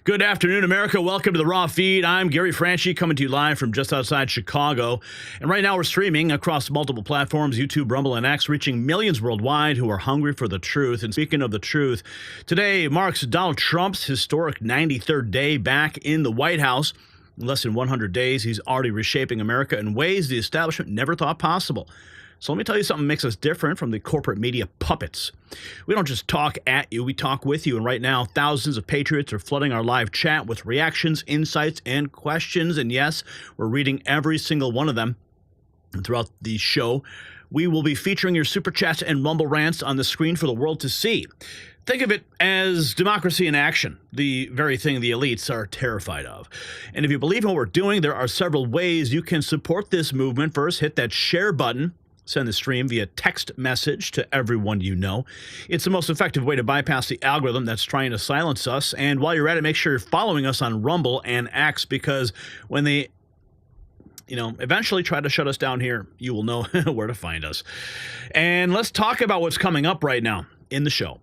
Good afternoon, America. Welcome to the Raw Feed. I'm Gary Franchi, coming to you live from just outside Chicago. And right now we're streaming across multiple platforms, YouTube, Rumble, and X, reaching millions worldwide who are hungry for the truth. And speaking of the truth, today marks Donald Trump's historic 93rd day back in the White House. In less than 100 days, he's already reshaping America in ways the establishment never thought possible. So let me tell you something that makes us different from the corporate media puppets. We don't just talk at you, we talk with you. And right now, thousands of patriots are flooding our live chat with reactions, insights, and questions. And yes, we're reading every single one of them. And throughout the show, we will be featuring your super chats and Rumble rants on the screen for the world to see. Think of it as democracy in action, the very thing the elites are terrified of. And if you believe in what we're doing, there are several ways you can support this movement. First, hit that share button. Send the stream via text message to everyone you know. It's the most effective way to bypass the algorithm that's trying to silence us. And while you're at it, make sure you're following us on Rumble and X, because when they eventually try to shut us down here, you will know where to find us. And let's talk about what's coming up right now in the show.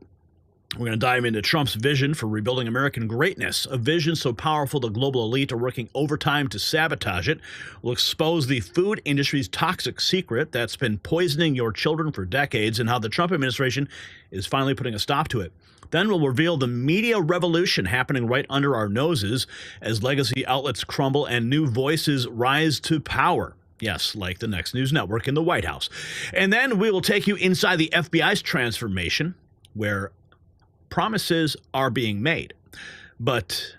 We're going to dive into Trump's vision for rebuilding American greatness, a vision so powerful the global elite are working overtime to sabotage it. We'll expose the food industry's toxic secret that's been poisoning your children for decades and how the Trump administration is finally putting a stop to it. Then we'll reveal the media revolution happening right under our noses as legacy outlets crumble and new voices rise to power. Yes, like the Next News Network in the White House. And then we will take you inside the FBI's transformation, where promises are being made, but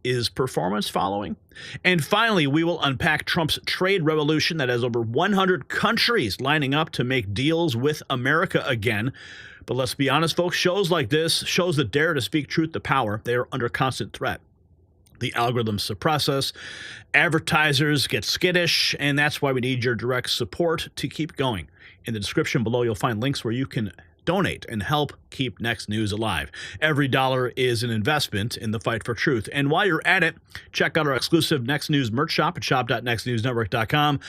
is performance following? And finally, we will unpack Trump's trade revolution that has over 100 countries lining up to make deals with America again. But let's be honest, folks, shows like this, shows that dare to speak truth to power, they are under constant threat. The algorithms suppress us, advertisers get skittish, and that's why we need your direct support to keep going. In the description below, you'll find links where you can donate and help keep Next News alive. Every dollar is an investment in the fight for truth. And while you're at it, check out our exclusive Next News merch shop at shop.nextnewsnetwork.com.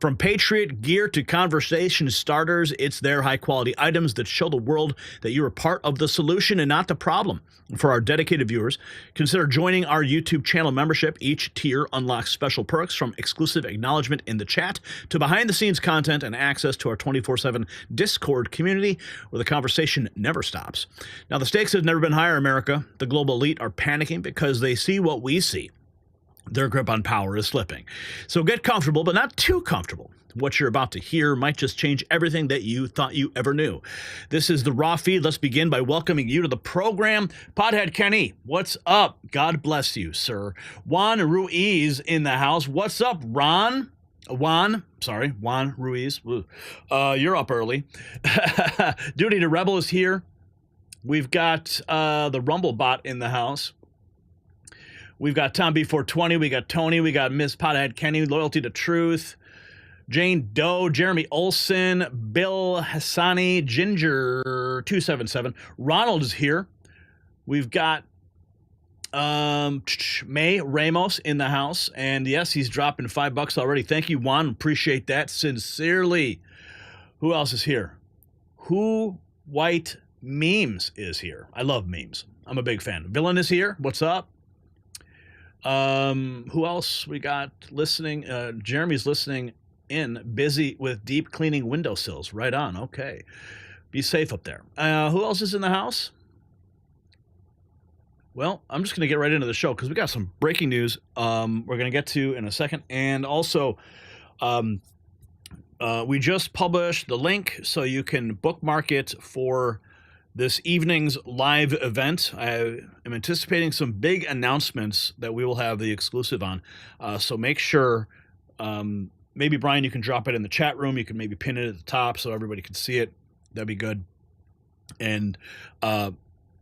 From Patriot gear to conversation starters, it's their high-quality items that show the world that you're a part of the solution and not the problem. For our dedicated viewers, consider joining our YouTube channel membership. Each tier unlocks special perks, from exclusive acknowledgement in the chat to behind-the-scenes content and access to our 24/7 Discord community where the conversation never stops. Now, the stakes have never been higher, America. The global elite are panicking because they see what we see. Their grip on power is slipping. So get comfortable, but not too comfortable. What you're about to hear might just change everything that you thought you ever knew. This is the Raw Feed. Let's begin by welcoming you to the program. Pothead Kenny, what's up? God bless you, sir. Juan Ruiz in the house. What's up, Ron? Juan Ruiz. You're up early. Duty to Rebel is here. We've got the Rumble bot in the house. We've got Tom B420. We got Tony. We got Miss Pothead Kenny. Loyalty to Truth. Jane Doe. Jeremy Olson. Bill Hassani. Ginger 277. Ronald is here. We've got May Ramos in the house, and yes, he's dropping $5 already. Thank you, Juan. Appreciate that sincerely. Who else is here? Who White Memes is here. I love memes. I'm a big fan. Villain is here. What's up? Who else we got listening? Jeremy's listening in, busy with deep cleaning windowsills. Right on. Okay. Be safe up there. Who else is in the house? Well, I'm just going to get right into the show because we got some breaking news we're going to get to in a second. And also, we just published the link so you can bookmark it for this evening's live event. I am anticipating some big announcements that we will have the exclusive on. So make sure, maybe, Brian, you can drop it in the chat room. You can maybe pin it at the top so everybody can see it. That'd be good. And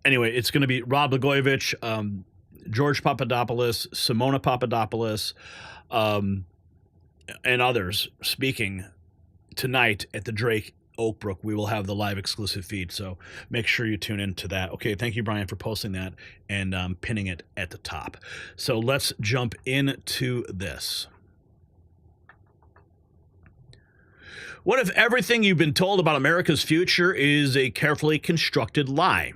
anyway, it's going to be Rod Blagojevich, George Papadopoulos, Simona Papadopoulos, and others speaking tonight at the Drake Oakbrook. We will have the live exclusive feed, so make sure you tune into that. Okay, thank you, Brian, for posting that and pinning it at the top. So let's jump into this. What if everything you've been told about America's future is a carefully constructed lie?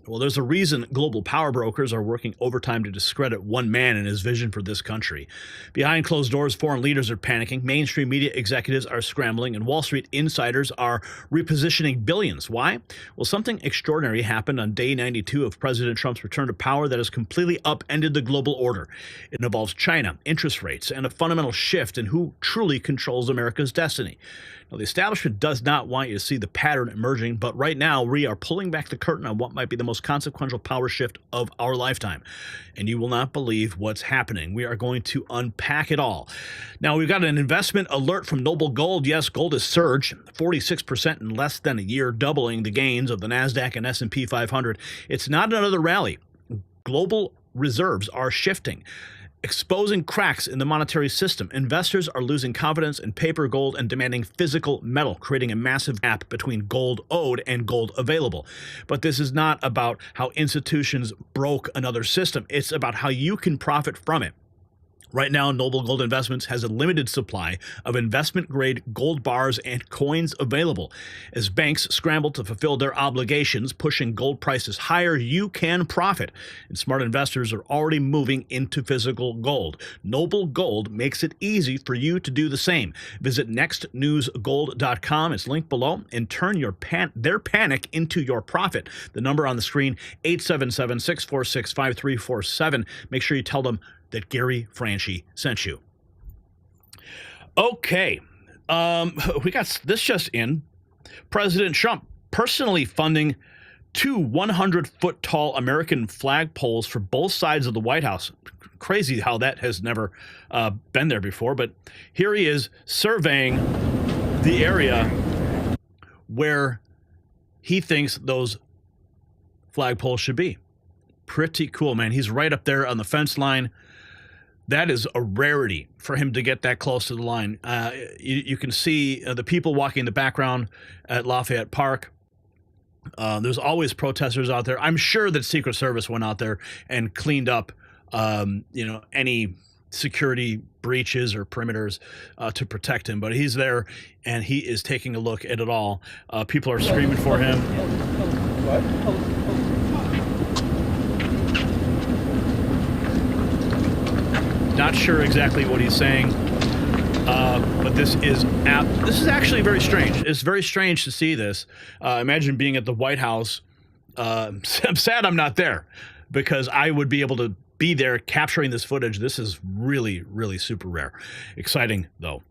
Well, there's a reason global power brokers are working overtime to discredit one man and his vision for this country. Behind closed doors, foreign leaders are panicking, mainstream media executives are scrambling, and Wall Street insiders are repositioning billions. Why? Well, something extraordinary happened on day 92 of President Trump's return to power that has completely upended the global order. It involves China, interest rates, and a fundamental shift in who truly controls America's destiny. Now, the establishment does not want you to see the pattern emerging, but right now we are pulling back the curtain on what might be the most consequential power shift of our lifetime. And you will not believe what's happening. We are going to unpack it all. Now, we've got an investment alert from Noble Gold. Yes, gold has surged 46% in less than a year, doubling the gains of the NASDAQ and S&P 500. It's not another rally. Global reserves are shifting, exposing cracks in the monetary system. Investors are losing confidence in paper gold and demanding physical metal, creating a massive gap between gold owed and gold available. But this is not about how institutions broke another system. It's about how you can profit from it. Right now, Noble Gold Investments has a limited supply of investment-grade gold bars and coins available. As banks scramble to fulfill their obligations, pushing gold prices higher, you can profit. And smart investors are already moving into physical gold. Noble Gold makes it easy for you to do the same. Visit nextnewsgold.com. It's linked below, and turn their panic into your profit. The number on the screen, 877-646-5347. Make sure you tell them that Gary Franchi sent you. Okay. We got this just in. President Trump personally funding 2 100-foot tall American flagpoles for both sides of the White House. Crazy how that has never been there before. But here he is surveying the area where he thinks those flagpoles should be. Pretty cool, man. He's right up there on the fence line. That is a rarity for him to get that close to the line. You can see the people walking in the background at Lafayette Park. There's always protesters out there. I'm sure that Secret Service went out there and cleaned up, any security breaches or perimeters to protect him. But he's there, and he is taking a look at it all. People are screaming for him. What? Not sure exactly what he's saying, but this is actually very strange. It's very strange to see this. Imagine being at the White House. I'm sad I'm not there, because I would be able to be there capturing this footage. This is really, really super rare. Exciting, though.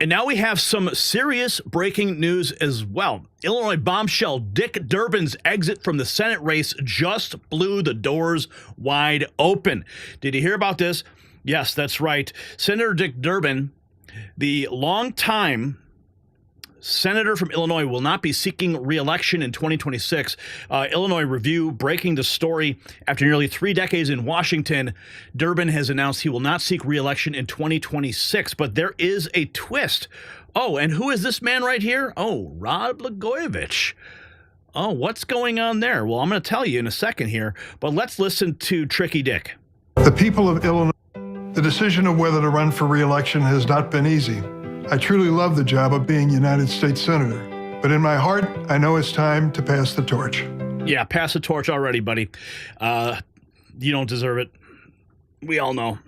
And now we have some serious breaking news as well. Illinois bombshell Dick Durbin's exit from the Senate race just blew the doors wide open. Did you hear about this? Yes, that's right. Senator Dick Durbin, the longtime senator from Illinois, will not be seeking re-election in 2026. Illinois Review breaking the story. After nearly 3 decades in Washington, Durbin has announced he will not seek re-election in 2026. But there is a twist. Oh, and who is this man right here? Oh, Rod Blagojevich. Oh, what's going on there? Well, I'm going to tell you in a second here, but let's listen to Tricky Dick. The people of Illinois, the decision of whether to run for re-election has not been easy. I truly love the job of being United States Senator, but in my heart, I know it's time to pass the torch. Yeah, pass the torch already, buddy. You don't deserve it. We all know.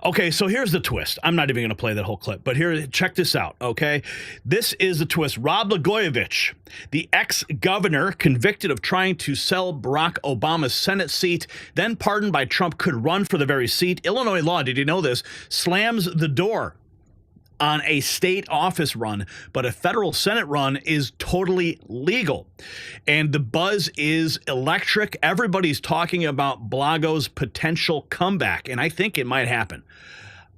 Okay, so here's the twist. I'm not even going to play that whole clip, but here, check this out, okay? This is the twist. Rod Blagojevich, the ex-governor convicted of trying to sell Barack Obama's Senate seat, then pardoned by Trump, could run for the very seat. Illinois law, did you know this, slams the door on a state office run, but a federal Senate run is totally legal. And the buzz is electric. Everybody's talking about Blago's potential comeback, and I think it might happen.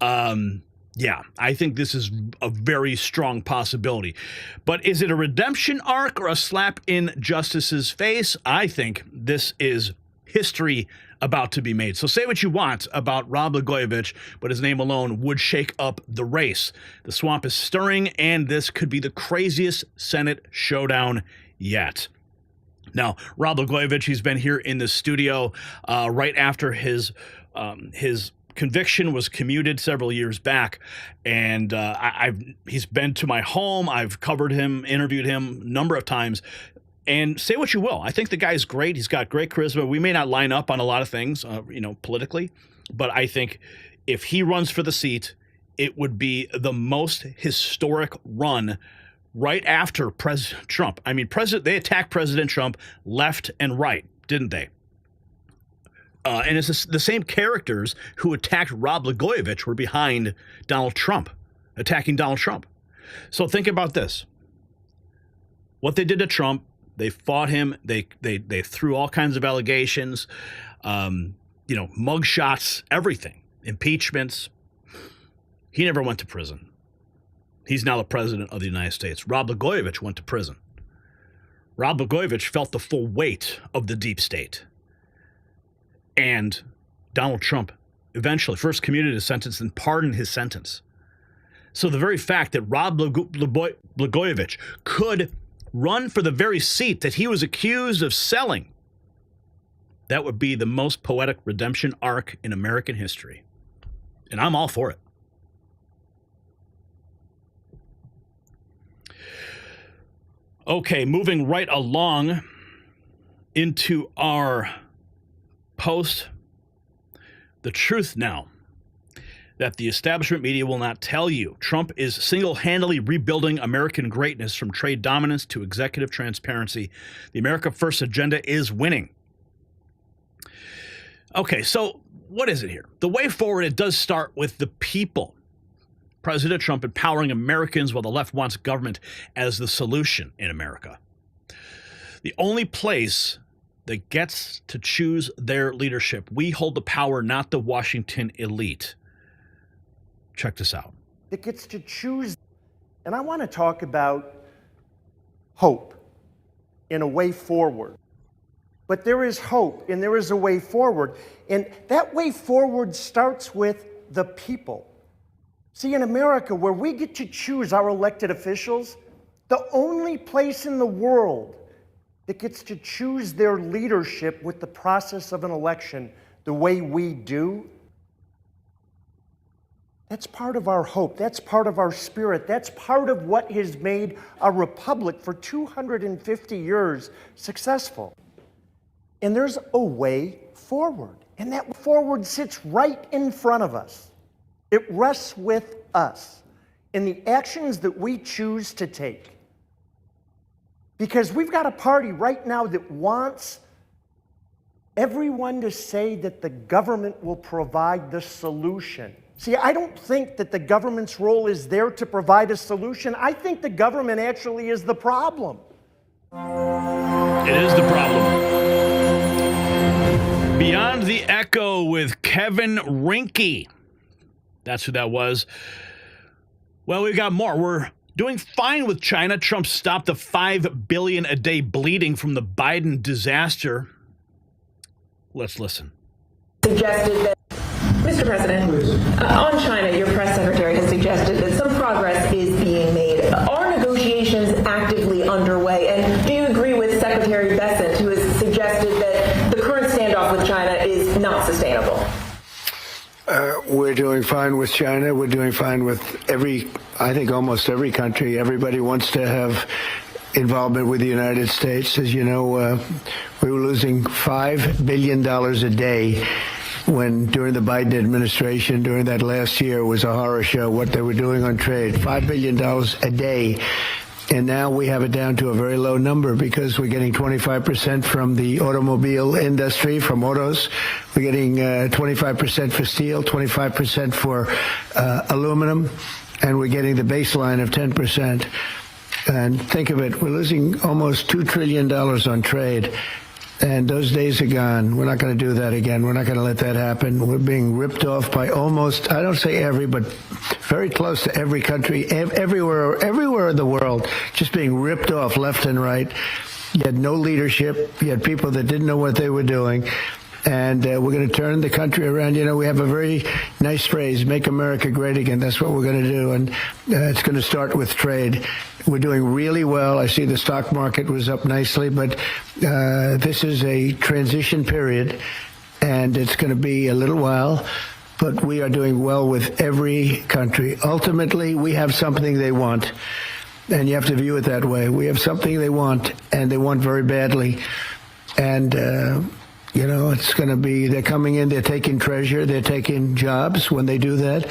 Yeah, I think this is a very strong possibility. But is it a redemption arc or a slap in Justice's face? I think this is history about to be made. So say what you want about Rod Blagojevich, but his name alone would shake up the race. The swamp is stirring, and this could be the craziest Senate showdown yet. Now, Rod Blagojevich, he's been here in the studio right after his conviction was commuted several years back, and he's been to my home. I've covered him, interviewed him a number of times. And say what you will. I think the guy's great. He's got great charisma. We may not line up on a lot of things, politically, but I think if he runs for the seat, it would be the most historic run right after President Trump. I mean, they attacked President Trump left and right, didn't they? And it's the same characters who attacked Rod Blagojevich were behind Donald Trump, attacking Donald Trump. So think about this. What they did to Trump, they fought him. They threw all kinds of allegations, mug shots, everything, impeachments. He never went to prison. He's now the president of the United States. Rod Blagojevich went to prison. Rod Blagojevich felt the full weight of the deep state. And Donald Trump eventually first commuted his sentence and pardoned his sentence. So the very fact that Rod Blagojevich could run for the very seat that he was accused of selling, that would be the most poetic redemption arc in American history. And I'm all for it. Okay, moving right along into our post. The truth now that the establishment media will not tell you. Trump is single-handedly rebuilding American greatness from trade dominance to executive transparency. The America First agenda is winning. Okay, so what is it here? The way forward, it does start with the people. President Trump empowering Americans while the left wants government as the solution in America. The only place that gets to choose their leadership. We hold the power, not the Washington elite. Check this out. That gets to choose. And I want to talk about hope in a way forward. But there is hope and there is a way forward. And that way forward starts with the people. See, in America, where we get to choose our elected officials, the only place in the world that gets to choose their leadership with the process of an election the way we do, that's part of our hope. That's part of our spirit. That's part of what has made a republic for 250 years successful. And there's a way forward. And that forward sits right in front of us. It rests with us in the actions that we choose to take. Because we've got a party right now that wants everyone to say that the government will provide the solution. See, I don't think that the government's role is there to provide a solution. I think the government actually is the problem. It is the problem. Beyond the Echo with Kevin Rinke. That's who that was. Well, we've got more. We're doing fine with China. Trump stopped the $5 billion a day bleeding from the Biden disaster. Let's listen. Suggested that, Mr. President, on China, your press secretary has suggested that some progress is being made. Are negotiations actively underway? And do you agree with Secretary Besset, who has suggested that the current standoff with China is not sustainable? We're doing fine with China. We're doing fine with I think almost every country. Everybody wants to have involvement with the United States. As you know, we were losing $5 billion a day when during the Biden administration, during that last year, was a horror show what they were doing on trade. $5 billion a day. And now we have it down to a very low number because we're getting 25% from the automobile industry, from autos. We're getting 25% for steel, 25% for aluminum, and we're getting the baseline of 10%. And think of it, we're losing almost $2 trillion on trade. And those days are gone. We're not going to do that again. We're not going to let that happen. We're being ripped off by almost, I don't say every, but very close to every country, everywhere in the world, just being ripped off left and right. You had no leadership. You had people that didn't know what they were doing. And we're going to turn the country around. You know, we have a very nice phrase, make America great again. That's what we're going to do. And it's going to start with trade. We're doing really well. I see the stock market was up nicely, but this is a transition period, and it's going to be a little while. But we are doing well with every country. Ultimately, we have something they want. And you have to view it that way. We have something they want, and they want very badly. And, it's going to be, they're coming in, they're taking treasure, they're taking jobs when they do that,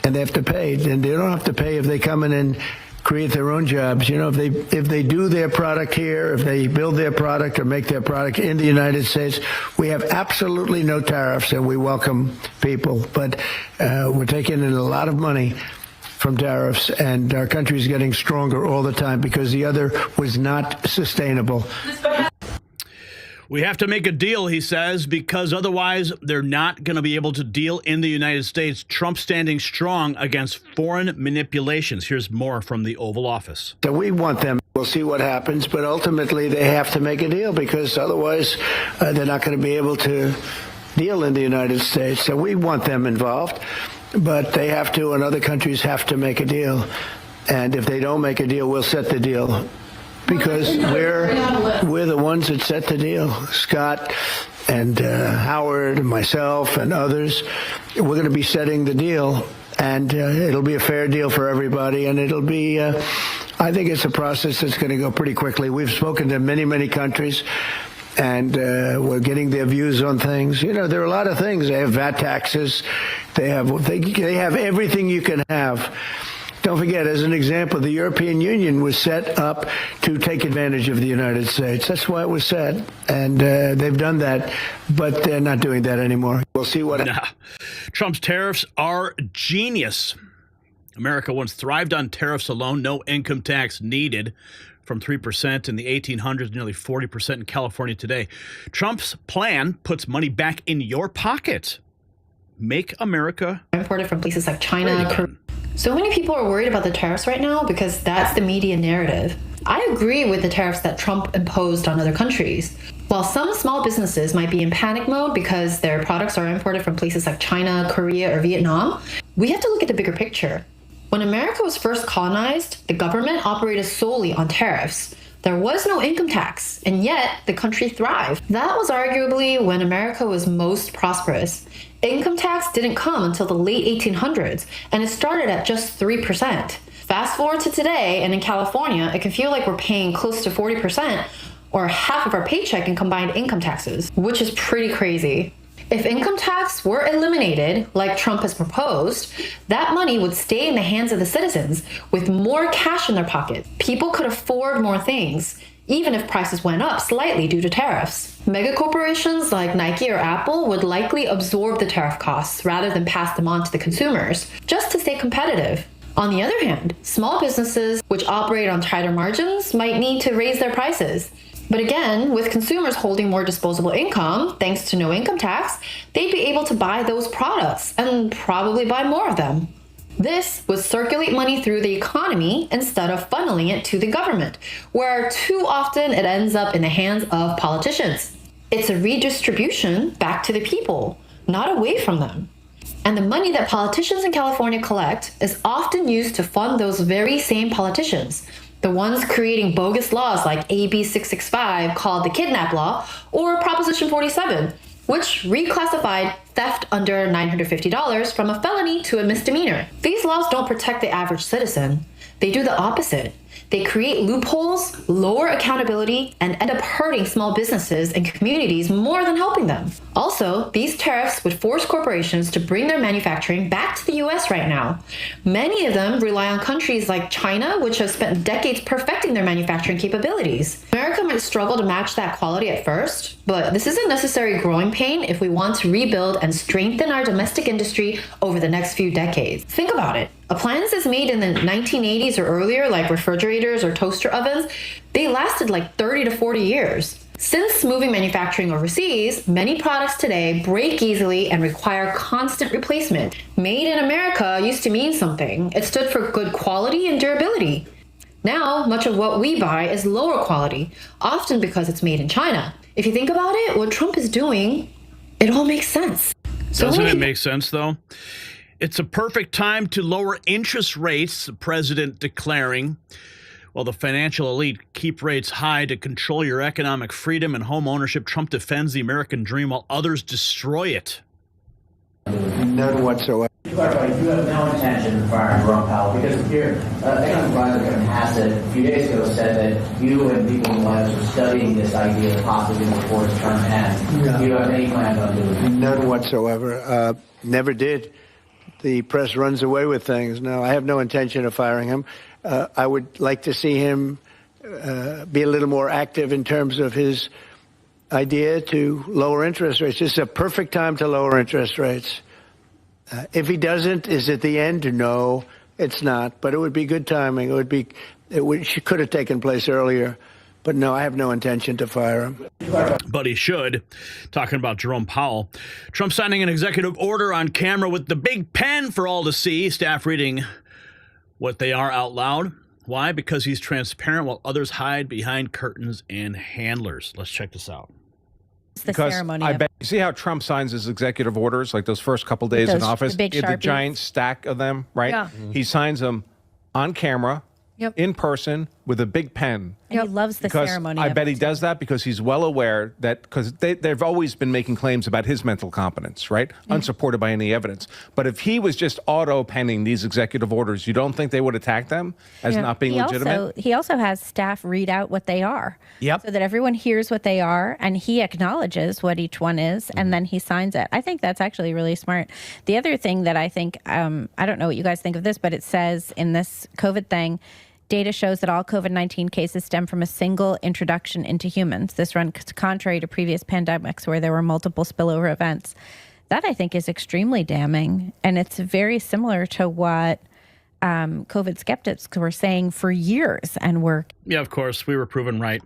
and they have to pay. And they don't have to pay if they come in and create their own jobs. If they do their product here, if they build their product or make their product in the United States, we have absolutely no tariffs, and we welcome people. But we're taking in a lot of money from tariffs, and our country is getting stronger all the time because the other was not sustainable. We have to make a deal, he says, because otherwise they're not going to be able to deal in the United States. Trump standing strong against foreign manipulations. Here's more from the Oval Office. So we want them. We'll see what happens, but ultimately they have to make a deal because otherwise they're not going to be able to deal in the United States. So we want them involved, but they have to, and other countries have to make a deal. And if they don't make a deal, we'll set the deal. Because we're the ones that set the deal. Scott and Howard and myself and others, we're going to be setting the deal, and it'll be a fair deal for everybody, and it'll be, I think it's a process that's going to go pretty quickly. We've spoken to many, many countries, and we're getting their views on things. There are a lot of things. They have VAT taxes. They have everything you can have. Don't forget, as an example, the European Union was set up to take advantage of the United States. That's why it was set. And they've done that, but they're not doing that anymore. We'll see what happens. Trump's tariffs are genius. America once thrived on tariffs alone, no income tax needed. From 3% in the 1800s, nearly 40% in California today. Trump's plan puts money back in your pocket. Make America imported from places like China. So many people are worried about the tariffs right now because that's the media narrative. I agree with the tariffs that Trump imposed on other countries. While some small businesses might be in panic mode because their products are imported from places like China, Korea, or Vietnam, we have to look at the bigger picture. When America was first colonized, the government operated solely on tariffs. There was no income tax, and yet the country thrived. That was arguably when America was most prosperous. Income tax didn't come until the late 1800s, and it started at just 3%. Fast forward to today, and in California, it can feel like we're paying close to 40%, or half of our paycheck in combined income taxes, which is pretty crazy. If income tax were eliminated, like Trump has proposed, that money would stay in the hands of the citizens with more cash in their pocket. People could afford more things, even if prices went up slightly due to tariffs. Mega corporations like Nike or Apple would likely absorb the tariff costs rather than pass them on to the consumers, just to stay competitive. On the other hand, small businesses, which operate on tighter margins, might need to raise their prices. But again, with consumers holding more disposable income, thanks to no income tax, they'd be able to buy those products and probably buy more of them. This would circulate money through the economy instead of funneling it to the government, where too often it ends up in the hands of politicians. It's a redistribution back to the people, not away from them. And the money that politicians in California collect is often used to fund those very same politicians. The ones creating bogus laws like AB 665, called the Kidnap Law, or Proposition 47, which reclassified theft under $950 from a felony to a misdemeanor. These laws don't protect the average citizen. They do the opposite. They create loopholes, lower accountability, and end up hurting small businesses and communities more than helping them. Also, these tariffs would force corporations to bring their manufacturing back to the US right now. Many of them rely on countries like China, which have spent decades perfecting their manufacturing capabilities. America might struggle to match that quality at first, but this is a necessary growing pain if we want to rebuild and strengthen our domestic industry over the next few decades. Think about it. Appliances made in the 1980s or earlier, like refrigerators or toaster ovens, they lasted like 30 to 40 years. Since moving manufacturing overseas, many products today break easily and require constant replacement. Made in America used to mean something. It stood for good quality and durability. Now, much of what we buy is lower quality, often because it's made in China. If you think about it, what Trump is doing, it all makes sense. Doesn't it make sense, though? It's a perfect time to lower interest rates, the president declaring. While the financial elite keep rates high to control your economic freedom and home ownership, Trump defends the American dream while others destroy it. None whatsoever. To clarify, you have no intention of firing Jerome Powell because your economic advisor, Kevin Hassett, a few days ago said that you and people in the White House are studying this idea of possibly before his term ends. No. Do you have any plans on doing that? None whatsoever. Never did. The press runs away with things. No, I have no intention of firing him. I would like to see him be a little more active in terms of his idea to lower interest rates. This is a perfect time to lower interest rates. If he doesn't, is it the end? No, it's not. But it would be good timing. It could have taken place earlier. But no, I have no intention to fire him. But he should. Talking about Jerome Powell. Trump signing an executive order on camera with the big pen for all to see. Staff reading what they are out loud. Why? Because he's transparent while others hide behind curtains and handlers. Let's check this out. It's the ceremony. I bet you see how Trump signs his executive orders, like those first couple days in office, the giant stack of them, right? Yeah. He signs them on camera, in person, with a big pen. And he loves the ceremony. I bet he does that because he's well aware that, because they've always been making claims about his mental competence, right? Unsupported by any evidence. But if he was just auto-penning these executive orders, you don't think they would attack them as not being legitimate? He also has staff read out what they are. Yep. So that everyone hears what they are and he acknowledges what each one is and then he signs it. I think that's actually really smart. The other thing that I think, I don't know what you guys think of this, but it says in this COVID thing, data shows that all COVID-19 cases stem from a single introduction into humans. This runs contrary to previous pandemics where there were multiple spillover events. That, I think, is extremely damning. And it's very similar to what COVID skeptics were saying for years and were. Yeah, of course, we were proven right.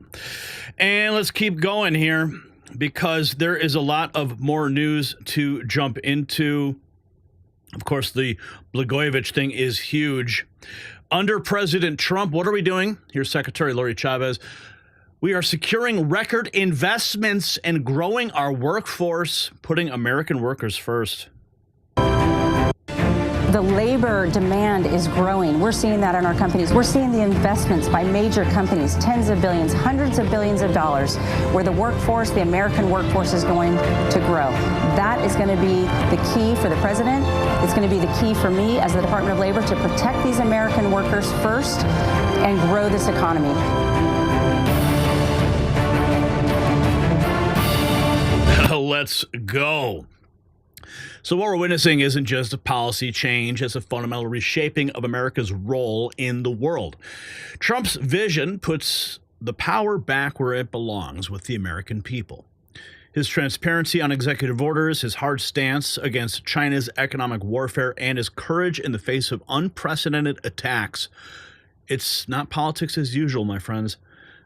And let's keep going here because there is a lot of more news to jump into. Of course, the Blagojevich thing is huge. Under President Trump, what are we doing? Here's Secretary Lori Chavez. We are securing record investments and growing our workforce, putting American workers first. The labor demand is growing. We're seeing that in our companies. We're seeing the investments by major companies, tens of billions, hundreds of billions of dollars, where the workforce, the American workforce is going to grow. That is going to be the key for the president. It's going to be the key for me as the Department of Labor to protect these American workers first and grow this economy. Let's go. So what we're witnessing isn't just a policy change, it's a fundamental reshaping of America's role in the world. Trump's vision puts the power back where it belongs, with the American people. His transparency on executive orders, his hard stance against China's economic warfare, and his courage in the face of unprecedented attacks. It's not politics as usual, my friends.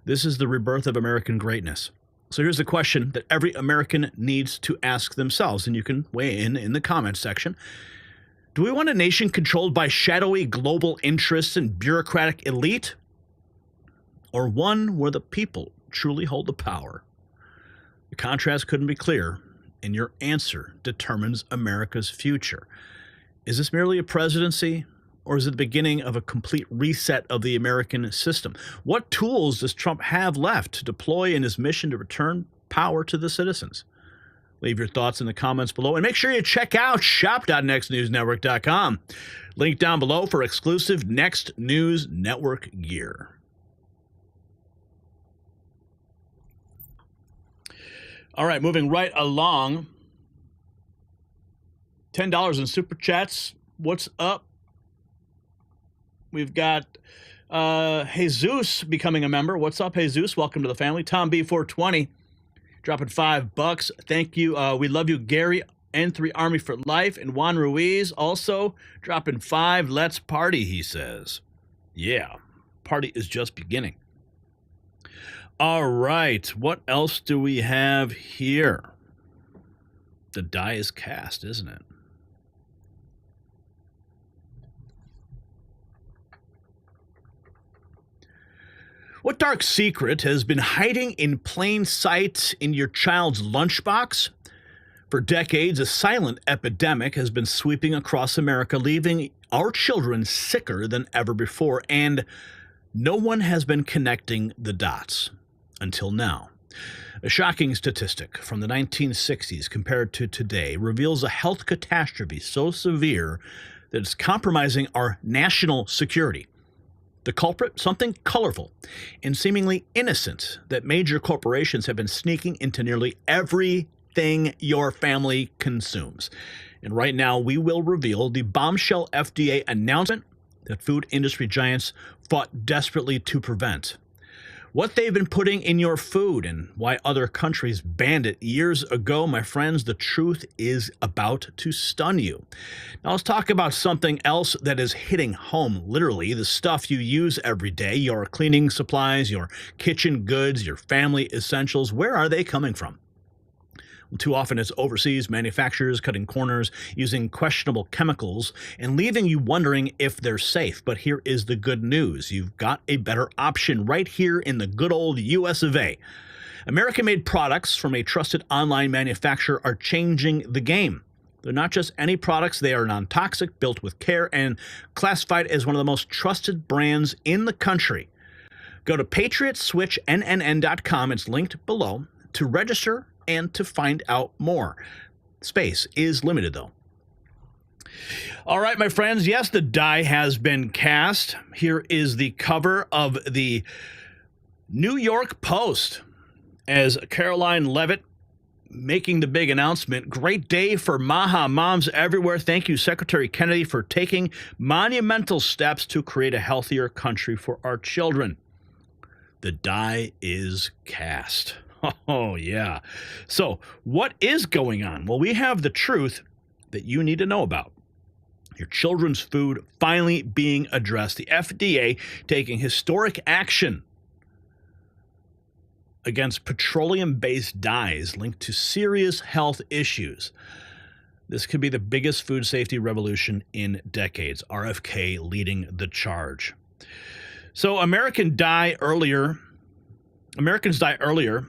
This is the rebirth of American greatness. So here's the question that every American needs to ask themselves, and you can weigh in the comments section. Do we want a nation controlled by shadowy global interests and bureaucratic elite? Or one where the people truly hold the power? The contrast couldn't be clearer, and your answer determines America's future. Is this merely a presidency? Or is it the beginning of a complete reset of the American system? What tools does Trump have left to deploy in his mission to return power to the citizens? Leave your thoughts in the comments below. And make sure you check out shop.nextnewsnetwork.com. Link down below for exclusive Next News Network gear. All right, moving right along. $10 in Super Chats. What's up? We've got Jesus becoming a member. What's up, Jesus? Welcome to the family. Tom B420 dropping $5. Thank you. We love you, Gary. N3 Army for life. And Juan Ruiz also dropping 5. Let's party, he says. Yeah, party is just beginning. All right, what else do we have here? The die is cast, isn't it? What dark secret has been hiding in plain sight in your child's lunchbox? For decades, a silent epidemic has been sweeping across America, leaving our children sicker than ever before, and no one has been connecting the dots until now. A shocking statistic from the 1960s compared to today reveals a health catastrophe so severe that it's compromising our national security. The culprit, something colorful and seemingly innocent that major corporations have been sneaking into nearly everything your family consumes. And right now, we will reveal the bombshell FDA announcement that food industry giants fought desperately to prevent. What they've been putting in your food and why other countries banned it years ago, my friends, the truth is about to stun you. Now let's talk about something else that is hitting home, literally, the stuff you use every day, your cleaning supplies, your kitchen goods, your family essentials. Where are they coming from? Too often it's overseas manufacturers cutting corners using questionable chemicals and leaving you wondering if they're safe. But here is the good news. You've got a better option right here in the good old US of A. American-made products from a trusted online manufacturer are changing the game. They're not just any products. They are non-toxic, built with care, and classified as one of the most trusted brands in the country. Go to patriotswitchnn.com. It's linked below to register and to find out more. Space is limited, though. All right, my friends. Yes, the die has been cast. Here is the cover of the New York Post as Caroline Leavitt making the big announcement. Great day for Maha moms everywhere. Thank you, Secretary Kennedy, for taking monumental steps to create a healthier country for our children. The die is cast. Oh, yeah. So what is going on? Well, we have the truth that you need to know about. Your children's food finally being addressed. The FDA taking historic action against petroleum-based dyes linked to serious health issues. This could be the biggest food safety revolution in decades. RFK leading the charge. So Americans die earlier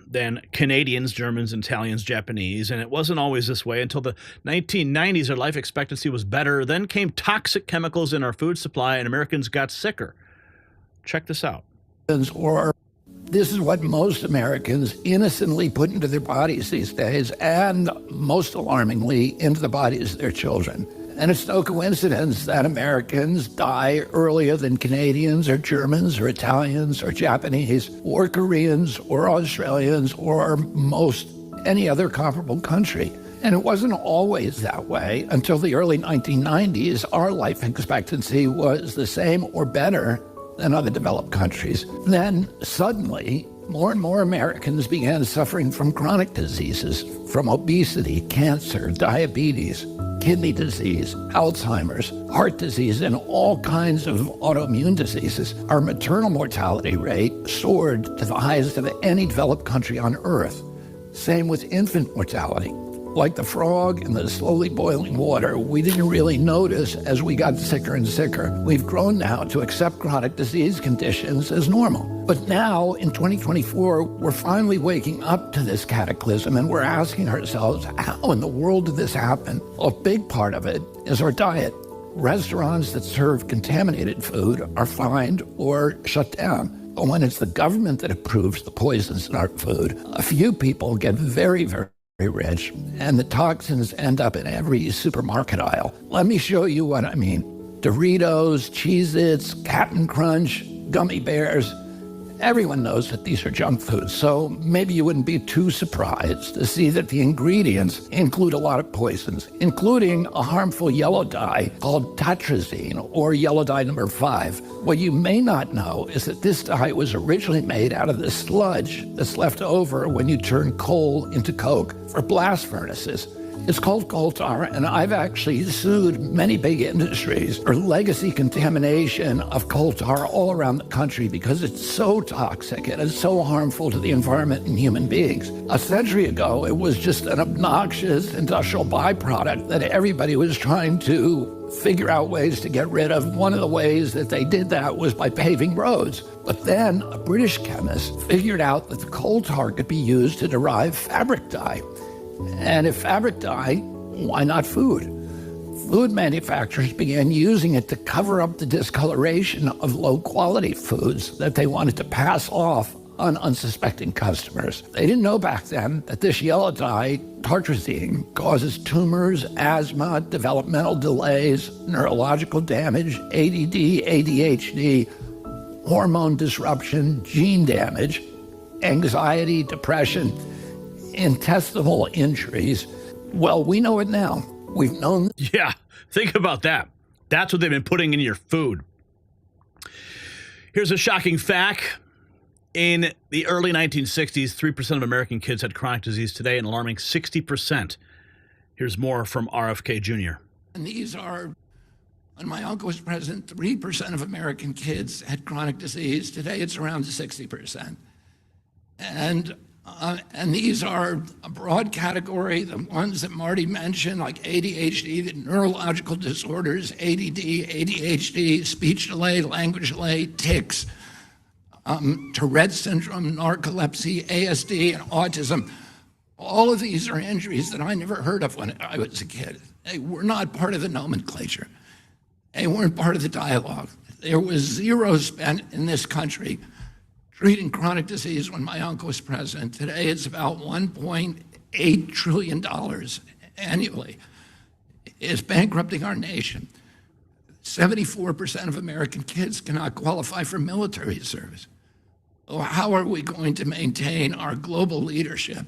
than Canadians, Germans, Italians, Japanese, and it wasn't always this way until the 1990s. Our life expectancy was better. Then came toxic chemicals in our food supply, and Americans got sicker. Check this out. Or this is what most Americans innocently put into their bodies these days, and most alarmingly, into the bodies of their children. And it's no coincidence that Americans die earlier than Canadians or Germans or Italians or Japanese or Koreans or Australians or most any other comparable country. And it wasn't always that way until the early 1990s. Our life expectancy was the same or better than other developed countries. Then suddenly, more and more Americans began suffering from chronic diseases, from obesity, cancer, diabetes, kidney disease, Alzheimer's, heart disease, and all kinds of autoimmune diseases. Our maternal mortality rate soared to the highest of any developed country on earth. Same with infant mortality. Like the frog in the slowly boiling water, we didn't really notice as we got sicker and sicker. We've grown now to accept chronic disease conditions as normal. But now, in 2024, we're finally waking up to this cataclysm, and we're asking ourselves, how in the world did this happen? Well, a big part of it is our diet. Restaurants that serve contaminated food are fined or shut down. But when it's the government that approves the poisons in our food, a few people get very, very rich, and the toxins end up in every supermarket aisle. Let me show you what I mean. Doritos, Cheez-Its, Cap'n Crunch, gummy bears. Everyone knows that these are junk foods, so maybe you wouldn't be too surprised to see that the ingredients include a lot of poisons, including a harmful yellow dye called tetrazine, or yellow dye number 5. What you may not know is that this dye was originally made out of the sludge that's left over when you turn coal into coke for blast furnaces. It's called coal tar, and I've actually sued many big industries for legacy contamination of coal tar all around the country because it's so toxic and it's so harmful to the environment and human beings. A century ago, it was just an obnoxious industrial byproduct that everybody was trying to figure out ways to get rid of. One of the ways that they did that was by paving roads. But then a British chemist figured out that the coal tar could be used to derive fabric dye. And if fabric dye, why not food? Food manufacturers began using it to cover up the discoloration of low-quality foods that they wanted to pass off on unsuspecting customers. They didn't know back then that this yellow dye, tartrazine, causes tumors, asthma, developmental delays, neurological damage, ADD, ADHD, hormone disruption, gene damage, anxiety, depression, intestinal injuries. Well, we know it now. We've known. Yeah, think about that. That's what they've been putting in your food. Here's a shocking fact. In the early 1960s, 3% of American kids had chronic disease. Today, an alarming 60%. Here's more from RFK Jr. And these are, when my uncle was president, 3% of American kids had chronic disease. Today, it's around 60%. And these are a broad category, the ones that Marty mentioned, like ADHD, the neurological disorders, ADD, ADHD, speech delay, language delay, tics, Tourette syndrome, narcolepsy, ASD, and autism. All of these are injuries that I never heard of when I was a kid. They were not part of the nomenclature. They weren't part of the dialogue. There was zero spent in this country treating chronic disease when my uncle was president. Today, it's about $1.8 trillion annually. It's bankrupting our nation. 74% of American kids cannot qualify for military service. So how are we going to maintain our global leadership?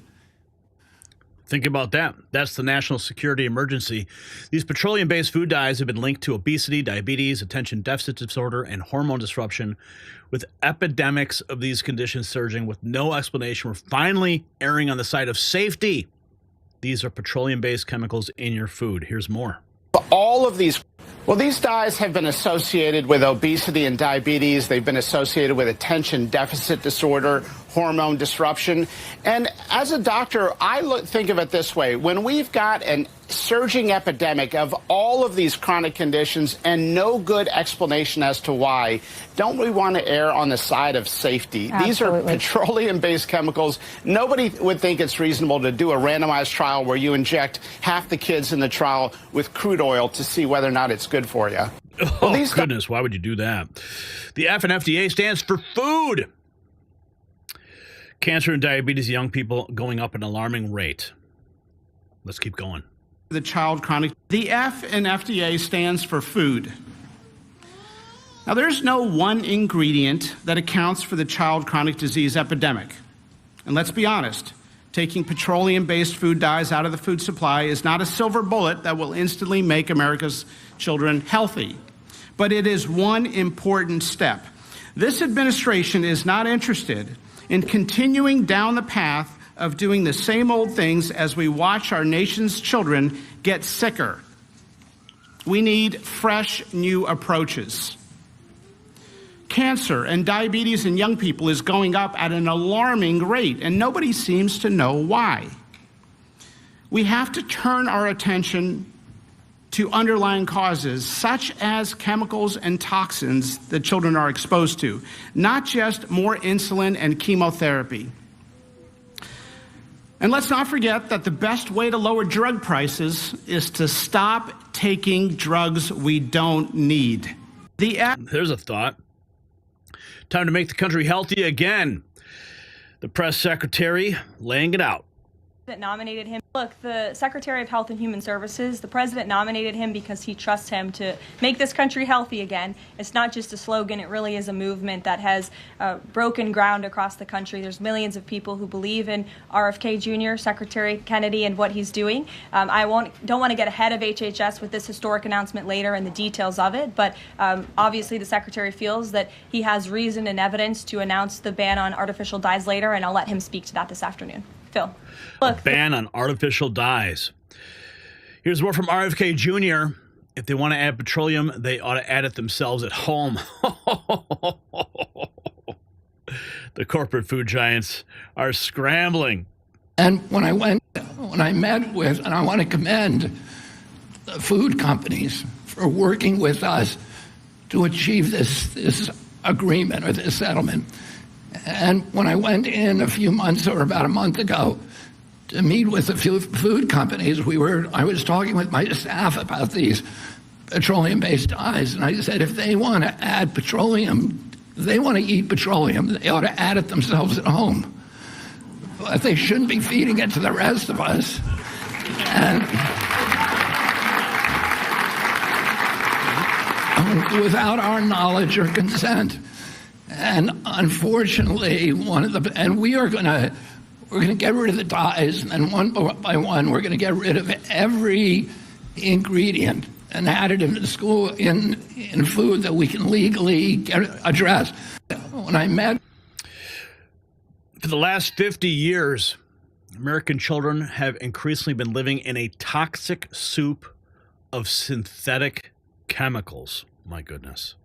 Think about that. That's the national security emergency. These petroleum-based food dyes have been linked to obesity, diabetes, attention deficit disorder, and hormone disruption, with epidemics of these conditions surging with no explanation. We're finally erring on the side of safety. These are petroleum-based chemicals in your food. Here's more. All of these, well, these dyes have been associated with obesity and diabetes. They've been associated with attention deficit disorder, hormone disruption. And as a doctor, I think of it this way. When we've got an surging epidemic of all of these chronic conditions and no good explanation as to why, don't we want to err on the side of safety? Absolutely. These are petroleum-based chemicals. Nobody would think it's reasonable to do a randomized trial where you inject half the kids in the trial with crude oil to see whether or not it's good for you. Oh, goodness, why would you do that? The F in FDA stands for food. Cancer and diabetes in young people going up at an alarming rate. Let's keep going. The child chronic. The F in FDA stands for food. Now, there's no one ingredient that accounts for the child chronic disease epidemic. And let's be honest, taking petroleum-based food dyes out of the food supply is not a silver bullet that will instantly make America's children healthy. But it is one important step. This administration is not interested in continuing down the path of doing the same old things as we watch our nation's children get sicker. We need fresh, new approaches. Cancer and diabetes in young people is going up at an alarming rate, and nobody seems to know why. We have to turn our attention to underlying causes, such as chemicals and toxins that children are exposed to, not just more insulin and chemotherapy. And let's not forget that the best way to lower drug prices is to stop taking drugs we don't need. There's a thought. Time to make the country healthy again. The press secretary laying it out. That nominated him. Look, the Secretary of Health and Human Services, the president nominated him because he trusts him to make this country healthy again. It's not just a slogan, it really is a movement that has broken ground across the country. There's millions of people who believe in RFK Jr., Secretary Kennedy, and what he's doing. I don't want to get ahead of HHS with this historic announcement later and the details of it, but obviously the Secretary feels that he has reason and evidence to announce the ban on artificial dyes later, and I'll let him speak to that this afternoon. Phil. Look, a ban on artificial dyes. Here's more from RFK Jr. If they want to add petroleum, they ought to add it themselves at home. The corporate food giants are scrambling. And when I met with, and I want to commend the food companies for working with us to achieve this agreement or this settlement. And when I went in a few months or about a month ago to meet with a few food companies, I was talking with my staff about these petroleum-based dyes, and I said if they want to add petroleum If they want to eat petroleum, they ought to add it themselves at home. But they shouldn't be feeding it to the rest of us. And without our knowledge or consent. And unfortunately, we're going to get rid of the dyes, and one by one, we're going to get rid of every ingredient and additive in food that we can legally address. When I met, for the last 50 years, American children have increasingly been living in a toxic soup of synthetic chemicals. My goodness.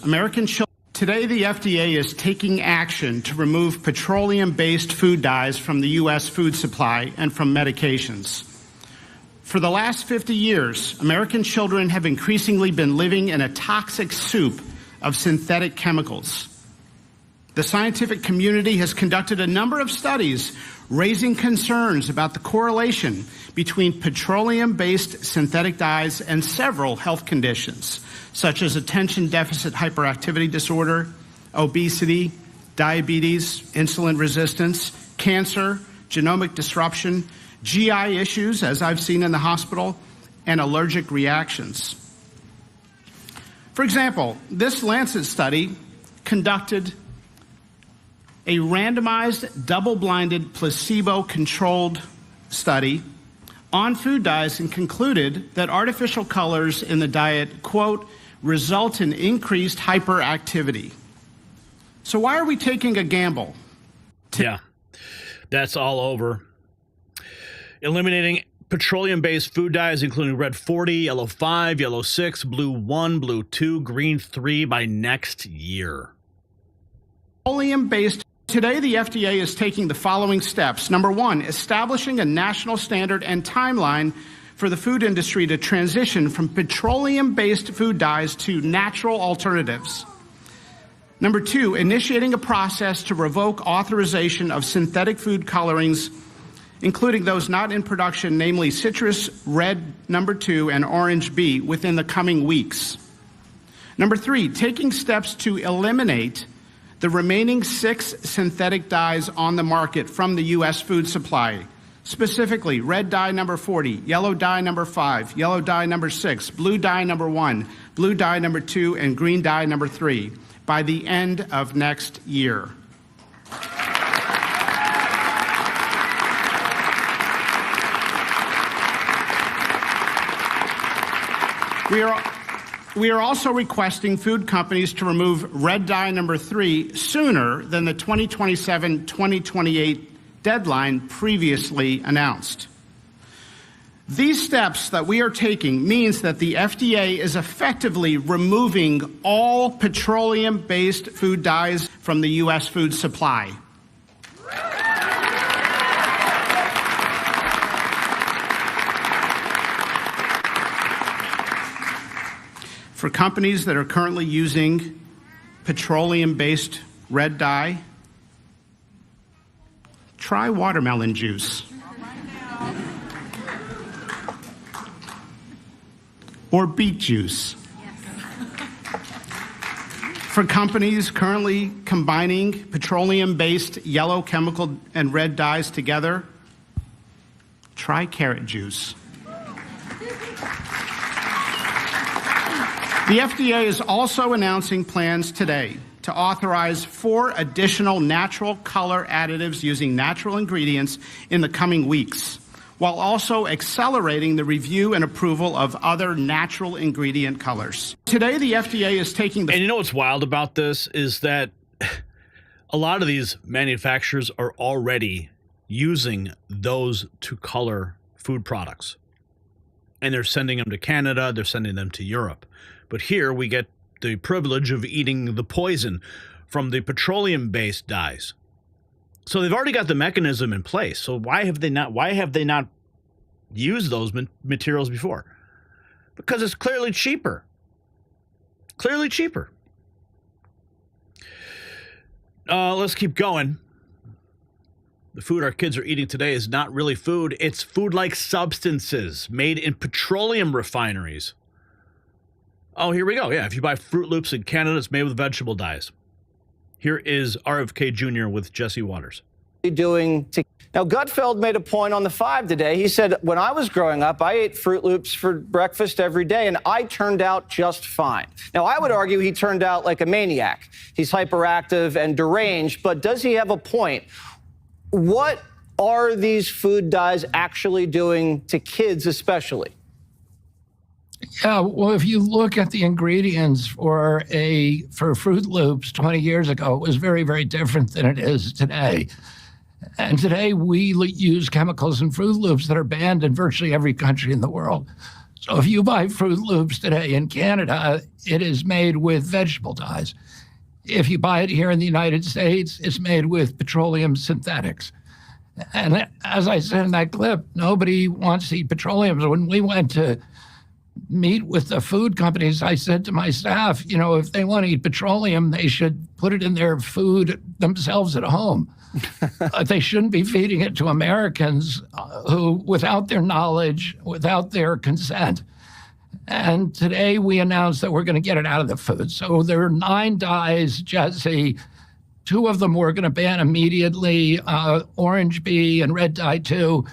American children. Today, the FDA is taking action to remove petroleum-based food dyes from the U.S. food supply and from medications. For the last 50 years, American children have increasingly been living in a toxic soup of synthetic chemicals. The scientific community has conducted a number of studies raising concerns about the correlation between petroleum-based synthetic dyes and several health conditions, such as attention deficit hyperactivity disorder, obesity, diabetes, insulin resistance, cancer, genomic disruption, GI issues, as I've seen in the hospital, and allergic reactions. For example, this Lancet study conducted a randomized, double-blinded, placebo-controlled study on food dyes and concluded that artificial colors in the diet, quote, result in increased hyperactivity. So why are we taking a gamble? Yeah, that's all over. Eliminating petroleum-based food dyes, including red 40, yellow 5, yellow 6, blue 1, blue 2, green 3 by next year. Petroleum-based. Today, the FDA is taking the following steps. Number one, establishing a national standard and timeline for the food industry to transition from petroleum-based food dyes to natural alternatives. Number two, initiating a process to revoke authorization of synthetic food colorings, including those not in production, namely citrus red number 2 and orange B, within the coming weeks. Number three, taking steps to eliminate the remaining 6 synthetic dyes on the market from the U.S. food supply, specifically red dye number 40, yellow dye number 5, yellow dye number 6, blue dye number 1, blue dye number 2, and green dye number 3 by the end of next year. We are also requesting food companies to remove red dye number 3 sooner than the 2027-2028 deadline previously announced. These steps that we are taking means that the FDA is effectively removing all petroleum-based food dyes from the U.S. food supply. For companies that are currently using petroleum-based red dye, try watermelon juice. Or beet juice. For companies currently combining petroleum-based yellow chemical and red dyes together, try carrot juice. The FDA is also announcing plans today to authorize 4 additional natural color additives using natural ingredients in the coming weeks, while also accelerating the review and approval of other natural ingredient colors. Today, the FDA is taking the... And you know what's wild about this is that a lot of these manufacturers are already using those to color food products. And they're sending them to Canada, they're sending them to Europe. But here we get the privilege of eating the poison from the petroleum-based dyes. So they've already got the mechanism in place. So why have they not used those materials before? Because it's clearly cheaper. Clearly cheaper. Let's keep going. The food our kids are eating today is not really food. It's food-like substances made in petroleum refineries. Oh, here we go. Yeah, if you buy Fruit Loops in Canada, it's made with vegetable dyes. Here is RFK Jr. with Jesse Waters. Now, Gutfeld made a point on the 5 today. He said, when I was growing up, I ate Fruit Loops for breakfast every day, and I turned out just fine. Now, I would argue he turned out like a maniac. He's hyperactive and deranged, but does he have a point? What are these food dyes actually doing to kids especially? Yeah, well, if you look at the ingredients for Fruit Loops 20 years ago, it was very, very different than it is today. And today we use chemicals in Fruit Loops that are banned in virtually every country in the world. So if you buy Fruit Loops today in Canada, it is made with vegetable dyes. If you buy it here in the United States, it's made with petroleum synthetics. And as I said in that clip, nobody wants to eat petroleum. So when we went to meet with the food companies, I said to my staff, if they want to eat petroleum, they should put it in their food themselves at home. They shouldn't be feeding it to Americans who, without their knowledge, without their consent. And today we announced that we're going to get it out of the food. So there are 9 dyes, Jesse. 2 of them we're going to ban immediately, orange bee and red dye 2.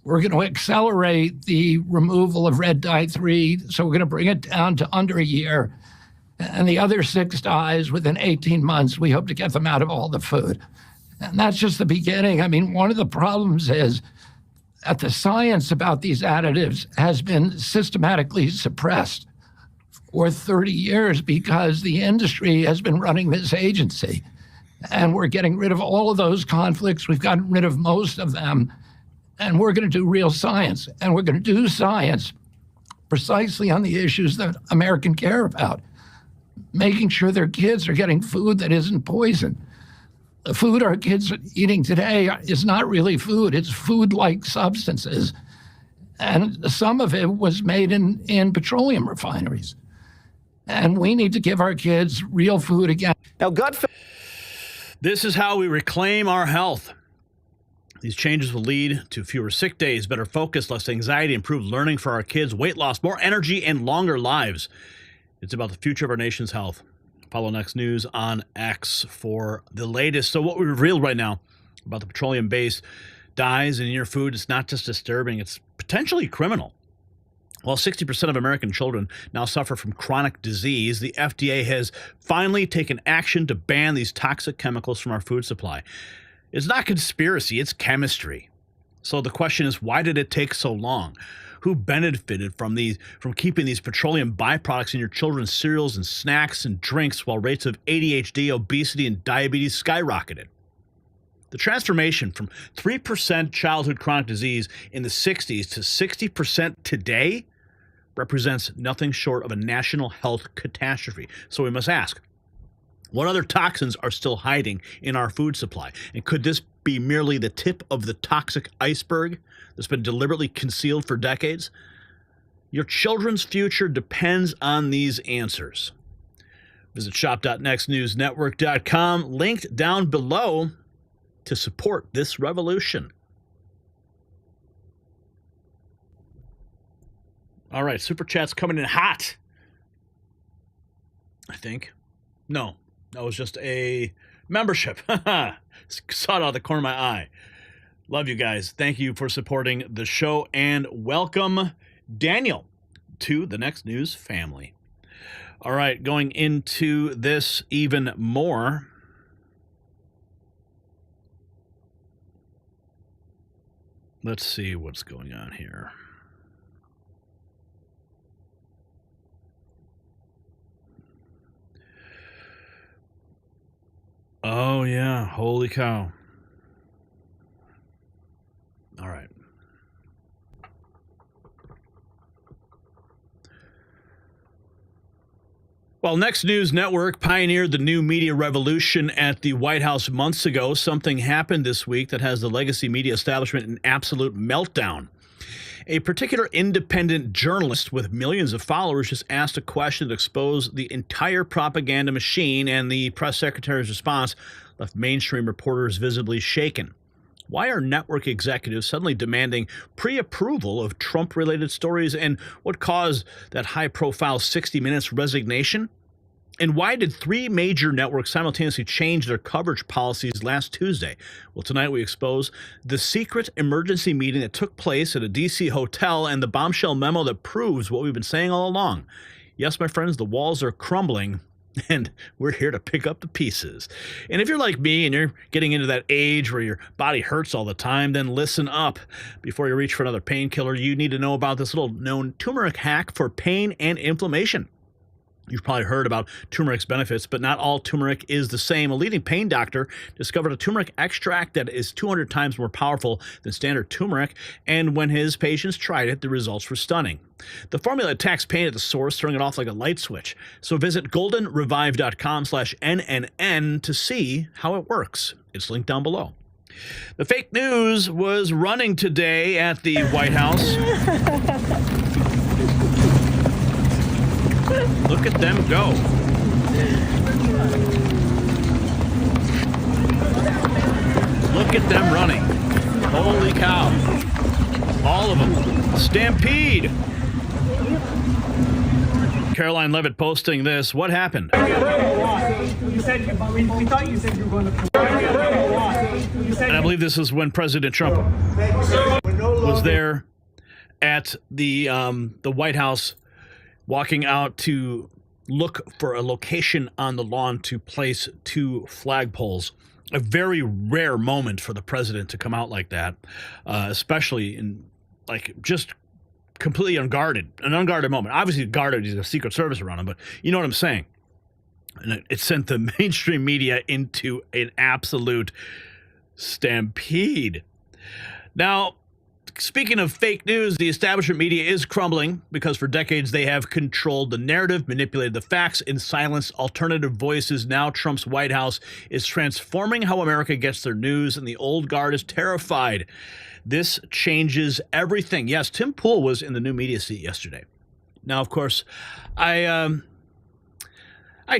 We're going to accelerate the removal of red dye 3, so we're going to bring it down to under a year. And the other 6 dyes, within 18 months, we hope to get them out of all the food. And that's just the beginning. I mean, one of the problems is that the science about these additives has been systematically suppressed for 30 years because the industry has been running this agency. And we're getting rid of all of those conflicts. We've gotten rid of most of them. And we're going to do real science. And we're going to do science precisely on the issues that Americans care about, making sure their kids are getting food that isn't poison. The food our kids are eating today is not really food. It's food-like substances. And some of it was made in petroleum refineries. And we need to give our kids real food again. Now, This is how we reclaim our health. These changes will lead to fewer sick days, better focus, less anxiety, improved learning for our kids, weight loss, more energy, and longer lives. It's about the future of our nation's health. Follow Next News on X for the latest. So what we revealed right now about the petroleum-based dyes in your food, it's not just disturbing, it's potentially criminal. While 60% of American children now suffer from chronic disease, the FDA has finally taken action to ban these toxic chemicals from our food supply. It's not conspiracy, it's chemistry. So the question is, why did it take so long? Who benefited from keeping these petroleum byproducts in your children's cereals and snacks and drinks while rates of ADHD, obesity, and diabetes skyrocketed? The transformation from 3% childhood chronic disease in the 60s to 60% today represents nothing short of a national health catastrophe. So we must ask, what other toxins are still hiding in our food supply? And could this be merely the tip of the toxic iceberg that's been deliberately concealed for decades? Your children's future depends on these answers. Visit shop.nextnewsnetwork.com, linked down below, to support this revolution. All right, Super Chat's coming in hot, I think. No, that was just a membership. Saw it out of the corner of my eye. Love you guys. Thank you for supporting the show, and welcome Daniel to the Next News family. All right, going into this even more. Let's see what's going on here. Oh, yeah. Holy cow. All right. Well, Next News Network pioneered the new media revolution at the White House months ago. Something happened this week that has the legacy media establishment in absolute meltdown. A particular independent journalist with millions of followers just asked a question that exposed the entire propaganda machine, and the press secretary's response left mainstream reporters visibly shaken. Why are network executives suddenly demanding pre-approval of Trump-related stories, and what caused that high-profile 60 Minutes resignation? And why did 3 major networks simultaneously change their coverage policies last Tuesday? Well, tonight we expose the secret emergency meeting that took place at a D.C. hotel and the bombshell memo that proves what we've been saying all along. Yes, my friends, the walls are crumbling, and we're here to pick up the pieces. And if you're like me and you're getting into that age where your body hurts all the time, then listen up. Before you reach for another painkiller, you need to know about this little known turmeric hack for pain and inflammation. You've probably heard about turmeric's benefits, but not all turmeric is the same. A leading pain doctor discovered a turmeric extract that is 200 times more powerful than standard turmeric, and when his patients tried it, the results were stunning. The formula attacks pain at the source, turning it off like a light switch. So visit goldenrevive.com/NNN to see how it works. It's linked down below. The fake news was running today at the White House. Look at them go. Look at them running. Holy cow. All of them. Stampede. Caroline Levitt posting this. What happened? You said we thought you said you were going to. And I believe this is when President Trump was there at the White House, walking out to look for a location on the lawn to place 2 flagpoles. A very rare moment for the president to come out like that, especially in just completely unguarded, an unguarded moment. Obviously guarded, he's a Secret Service around him, but you know what I'm saying. And it sent the mainstream media into an absolute stampede. Now, speaking of fake news, the establishment media is crumbling because for decades they have controlled the narrative, manipulated the facts, and silenced alternative voices. Now Trump's White House is transforming how America gets their news, and the old guard is terrified. This changes everything. Yes, Tim Pool was in the new media seat yesterday. Now, of course, I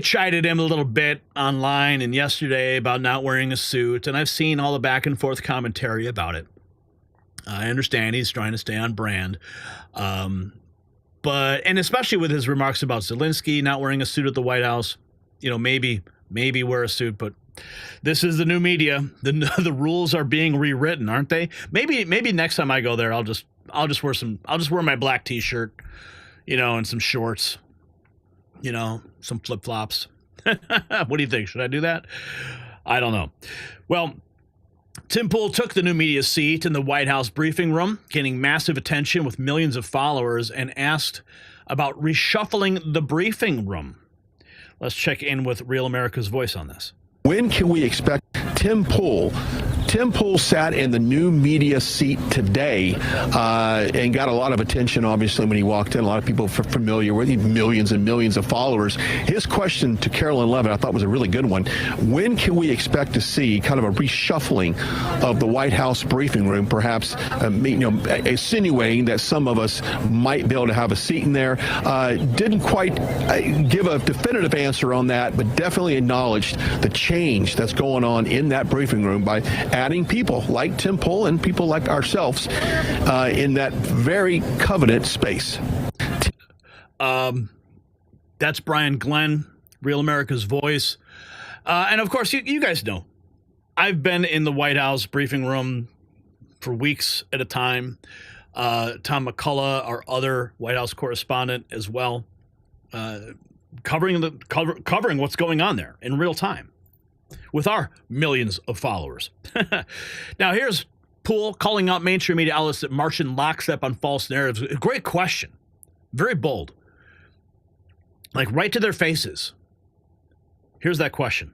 chided him a little bit online and yesterday about not wearing a suit, and I've seen all the back and forth commentary about it. I understand he's trying to stay on brand, and especially with his remarks about Zelensky not wearing a suit at the White House, maybe wear a suit, but this is the new media. The rules are being rewritten, aren't they? Maybe next time I go there, I'll just wear my black T-shirt, and some shorts, some flip-flops. What do you think? Should I do that? I don't know. Well, Tim Pool took the new media seat in the White House briefing room, gaining massive attention with millions of followers, and asked about reshuffling the briefing room. Let's check in with Real America's Voice on this. When can we expect Tim Pool? Tim Pool sat in the new media seat today and got a lot of attention, obviously, when he walked in. A lot of people are familiar with him, millions and millions of followers. His question to Caroline Levitt, I thought, was a really good one. When can we expect to see kind of a reshuffling of the White House briefing room, perhaps insinuating that some of us might be able to have a seat in there? Didn't quite give a definitive answer on that, but definitely acknowledged the change that's going on in that briefing room by adding people like Tim Pool and people like ourselves in that very coveted space. That's Brian Glenn, Real America's Voice. And of course, you guys know, I've been in the White House briefing room for weeks at a time. Tom McCullough, our other White House correspondent as well, covering what's going on there in real time with our millions of followers. Now, here's Pool calling out mainstream media outlets that march in lockstep on false narratives. Great question. Very bold. Right to their faces. Here's that question.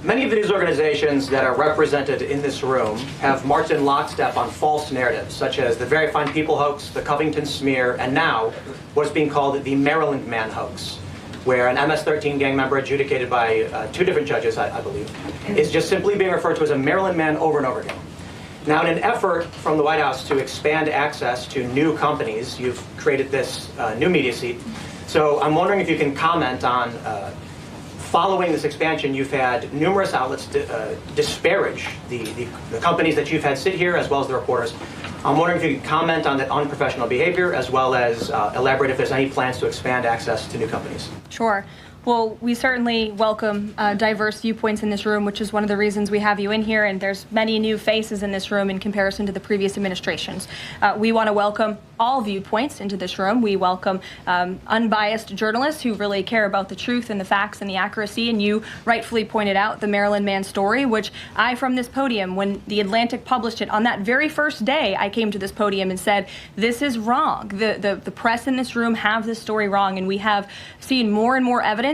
Many of these organizations that are represented in this room have marched in lockstep on false narratives, such as the Very Fine People hoax, the Covington smear, and now what's being called the Maryland Man hoax, where an MS-13 gang member adjudicated by 2 different judges, I believe, is just simply being referred to as a Maryland man over and over again. Now, in an effort from the White House to expand access to new companies, you've created this new media seat. So I'm wondering if you can comment on following this expansion, you've had numerous outlets disparage the companies that you've had sit here, as well as the reporters. I'm wondering if you could comment on the unprofessional behavior, as well as elaborate if there's any plans to expand access to new companies. Sure. Well, we certainly welcome diverse viewpoints in this room, which is one of the reasons we have you in here, and there's many new faces in this room in comparison to the previous administrations. We want to welcome all viewpoints into this room. We welcome unbiased journalists who really care about the truth and the facts and the accuracy, and you rightfully pointed out the Maryland man story, which I, from this podium, when The Atlantic published it, on that very first day, I came to this podium and said, this is wrong. The press in this room have this story wrong, and we have seen more and more evidence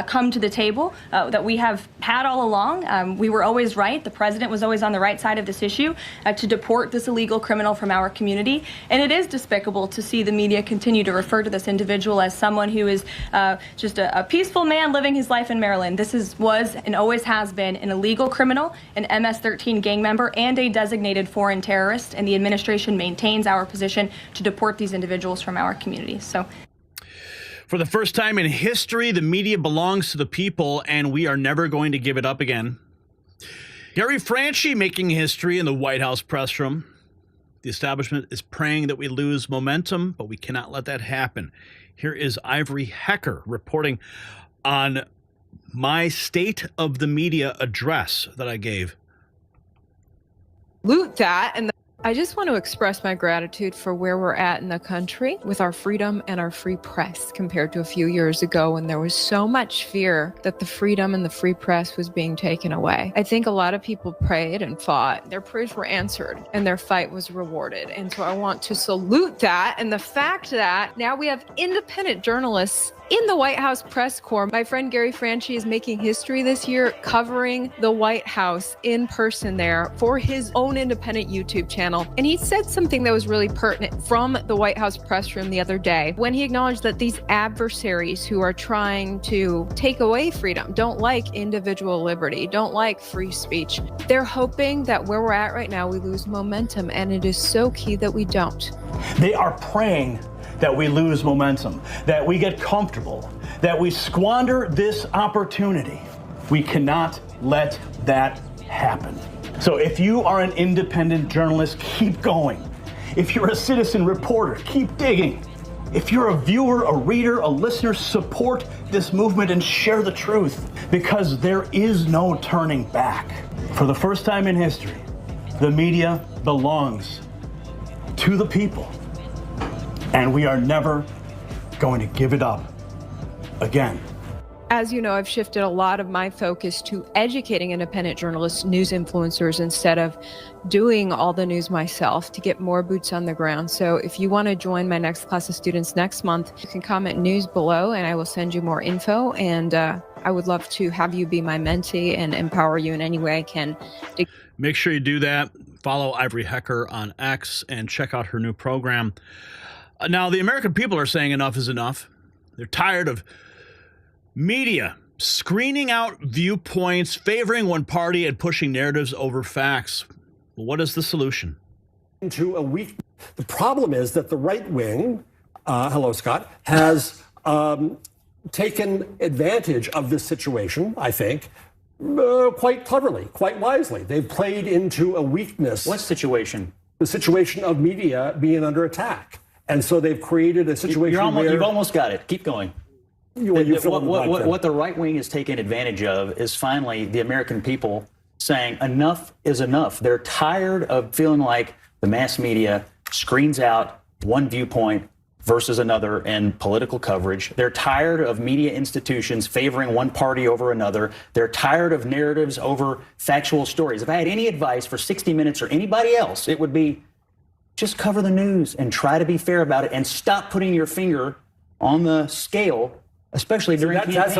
come to the table that we have had all along. We were always right. The president was always on the right side of this issue to deport this illegal criminal from our community. And it is despicable to see the media continue to refer to this individual as someone who is just a peaceful man living his life in Maryland. This was and always has been an illegal criminal, an MS-13 gang member, and a designated foreign terrorist. And the administration maintains our position to deport these individuals from our communities. So, for the first time in history, the media belongs to the people, and we are never going to give it up again. Gary Franchi making history in the White House press room. The establishment is praying that we lose momentum, but we cannot let that happen. Here is Ivory Hecker reporting on my State of the Media address that I gave. Loot that, and I just want to express my gratitude for where we're at in the country with our freedom and our free press compared to a few years ago when there was so much fear that the freedom and the free press was being taken away. I think a lot of people prayed and fought. Their prayers were answered and their fight was rewarded. And so I want to salute that and the fact that now we have independent journalists in the White House press corps. My friend Gary Franchi is making history this year, covering the White House in person there for his own independent YouTube channel. And he said something that was really pertinent from the White House press room the other day when he acknowledged that these adversaries who are trying to take away freedom, don't like individual liberty, don't like free speech. They're hoping that where we're at right now, we lose momentum. And it is so key that we don't. They are praying that we lose momentum, that we get comfortable, that we squander this opportunity. We cannot let that happen. So if you are an independent journalist, keep going. If you're a citizen reporter, keep digging. If you're a viewer, a reader, a listener, support this movement and share the truth, because there is no turning back. For the first time in history, the media belongs to the people. And we are never going to give it up again. As you know, I've shifted a lot of my focus to educating independent journalists, news influencers, instead of doing all the news myself to get more boots on the ground. So if you want to join my next class of students next month, you can comment news below and I will send you more info. And I would love to have you be my mentee and empower you in any way I can. Make sure you do that. Follow Ivory Hecker on X and check out her new program. Now, the American people are saying enough is enough. They're tired of media screening out viewpoints, favoring one party, and pushing narratives over facts. Well, what is the solution? Into a weak. The problem is that the right wing, hello, Scott, has taken advantage of this situation, I think, quite cleverly, quite wisely. They've played into a weakness. What situation? The situation of media being under attack. And so they've created a situation where... You've almost got it. Keep going. What the right wing is taking advantage of is finally the American people saying enough is enough. They're tired of feeling like the mass media screens out one viewpoint versus another in political coverage. They're tired of media institutions favoring one party over another. They're tired of narratives over factual stories. If I had any advice for 60 Minutes or anybody else, it would be just cover the news and try to be fair about it and stop putting your finger on the scale, especially during campaigns.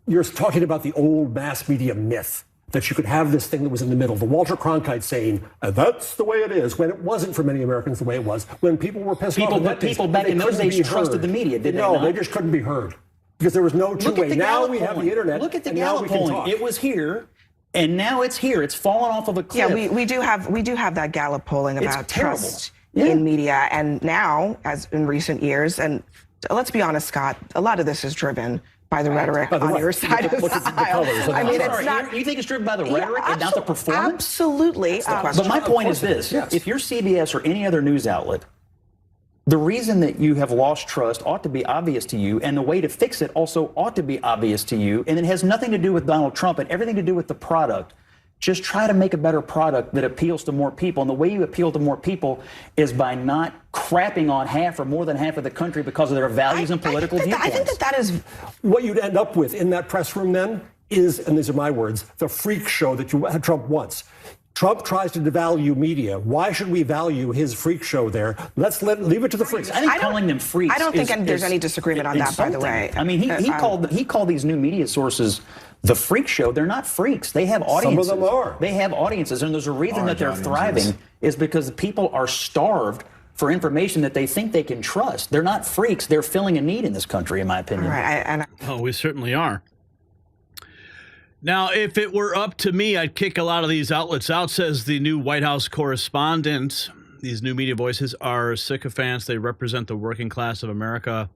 You're talking about the old mass media myth that you could have this thing that was in the middle. The Walter Cronkite saying, that's the way it is, when it wasn't for many Americans the way it was. When people were pissed off. People back in those days trusted the media, did they not? No, they just couldn't be heard because there was no two-way. Now we have the internet. Look at the Gallup polling. It was here. And now it's here. It's fallen off of a cliff. Yeah, we do have that Gallup polling about trust in media. And now, as in recent years, and let's be honest, Scott, a lot of this is driven by the rhetoric on your side of the aisle. I mean, it's not. You think it's driven by the rhetoric and not the performance? Absolutely. But my point is this: if you're CBS or any other news outlet, the reason that you have lost trust ought to be obvious to you, and the way to fix it also ought to be obvious to you. And it has nothing to do with Donald Trump and everything to do with the product. Just try to make a better product that appeals to more people. And the way you appeal to more people is by not crapping on half or more than half of the country because of their values and political viewpoints. I think that is what you'd end up with in that press room then is, and these are my words, the freak show that Trump wants. Trump tries to devalue media. Why should we value his freak show there? Leave it to the freaks. I think calling them freaks. I don't think there's any disagreement on that, by the way. I mean, he called these new media sources the freak show. They're not freaks. They have audiences. Some of them are. They have audiences, and there's a reason that they're thriving is because people are starved for information that they think they can trust. They're not freaks. They're filling a need in this country, in my opinion. Right. Oh, we certainly are. Now, if it were up to me, I'd kick a lot of these outlets out, says the new White House correspondent. These new media voices are sycophants. They represent the working class of America,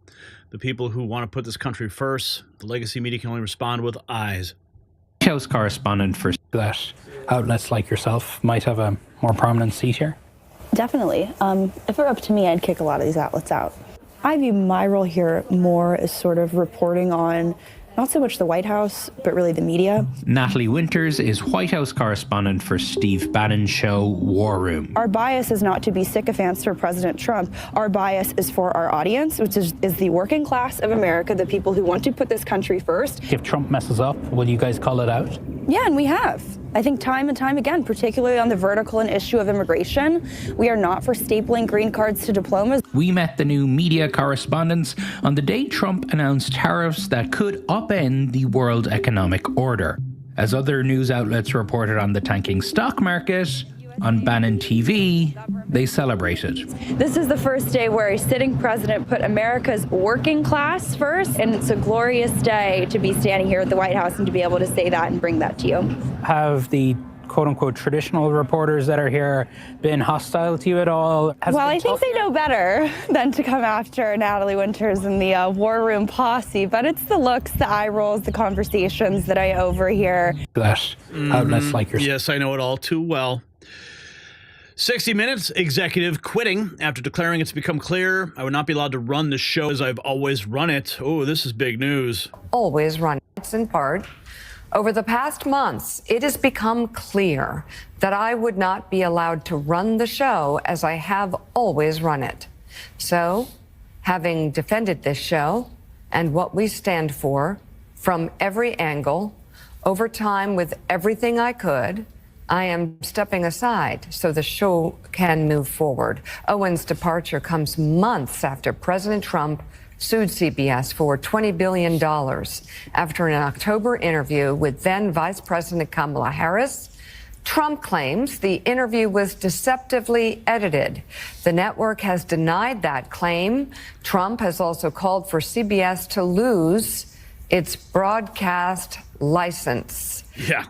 the people who want to put this country first. The legacy media can only respond with eyes. White House correspondent for that outlets like yourself might have a more prominent seat here? Definitely. If it were up to me, I'd kick a lot of these outlets out. I view my role here more as sort of reporting on not so much the White House, but really the media. Natalie Winters is White House correspondent for Steve Bannon's show War Room. Our bias is not to be sycophants for President Trump. Our bias is for our audience, which is the working class of America, the people who want to put this country first. If Trump messes up, will you guys call it out? Yeah, and we have. I think time and time again, particularly on the vertical and issue of immigration, we are not for stapling green cards to diplomas. We met the new media correspondents on the day Trump announced tariffs that could upend the world economic order. As other news outlets reported on the tanking stock market, on Bannon TV, they celebrated. This is the first day where a sitting president put America's working class first, and it's a glorious day to be standing here at the White House and to be able to say that and bring that to you. Have the quote-unquote traditional reporters that are here been hostile to you at all? Well, I think they know better than to come after Natalie Winters and the War Room posse, but it's the looks, the eye rolls, the conversations that I overhear. That outlets like yourself. Yes, I know it all too well. 60 Minutes executive quitting after declaring it's become clear I would not be allowed to run the show as I've always run it. Oh, this is big news. Always run it, in part. Over the past months, it has become clear that I would not be allowed to run the show as I have always run it. So, having defended this show and what we stand for from every angle, over time with everything I could, I am stepping aside so the show can move forward. Owen's departure comes months after President Trump sued CBS for $20 billion after an October interview with then Vice President Kamala Harris. Trump claims the interview was deceptively edited. The network has denied that claim. Trump has also called for CBS to lose its broadcast license. Yeah.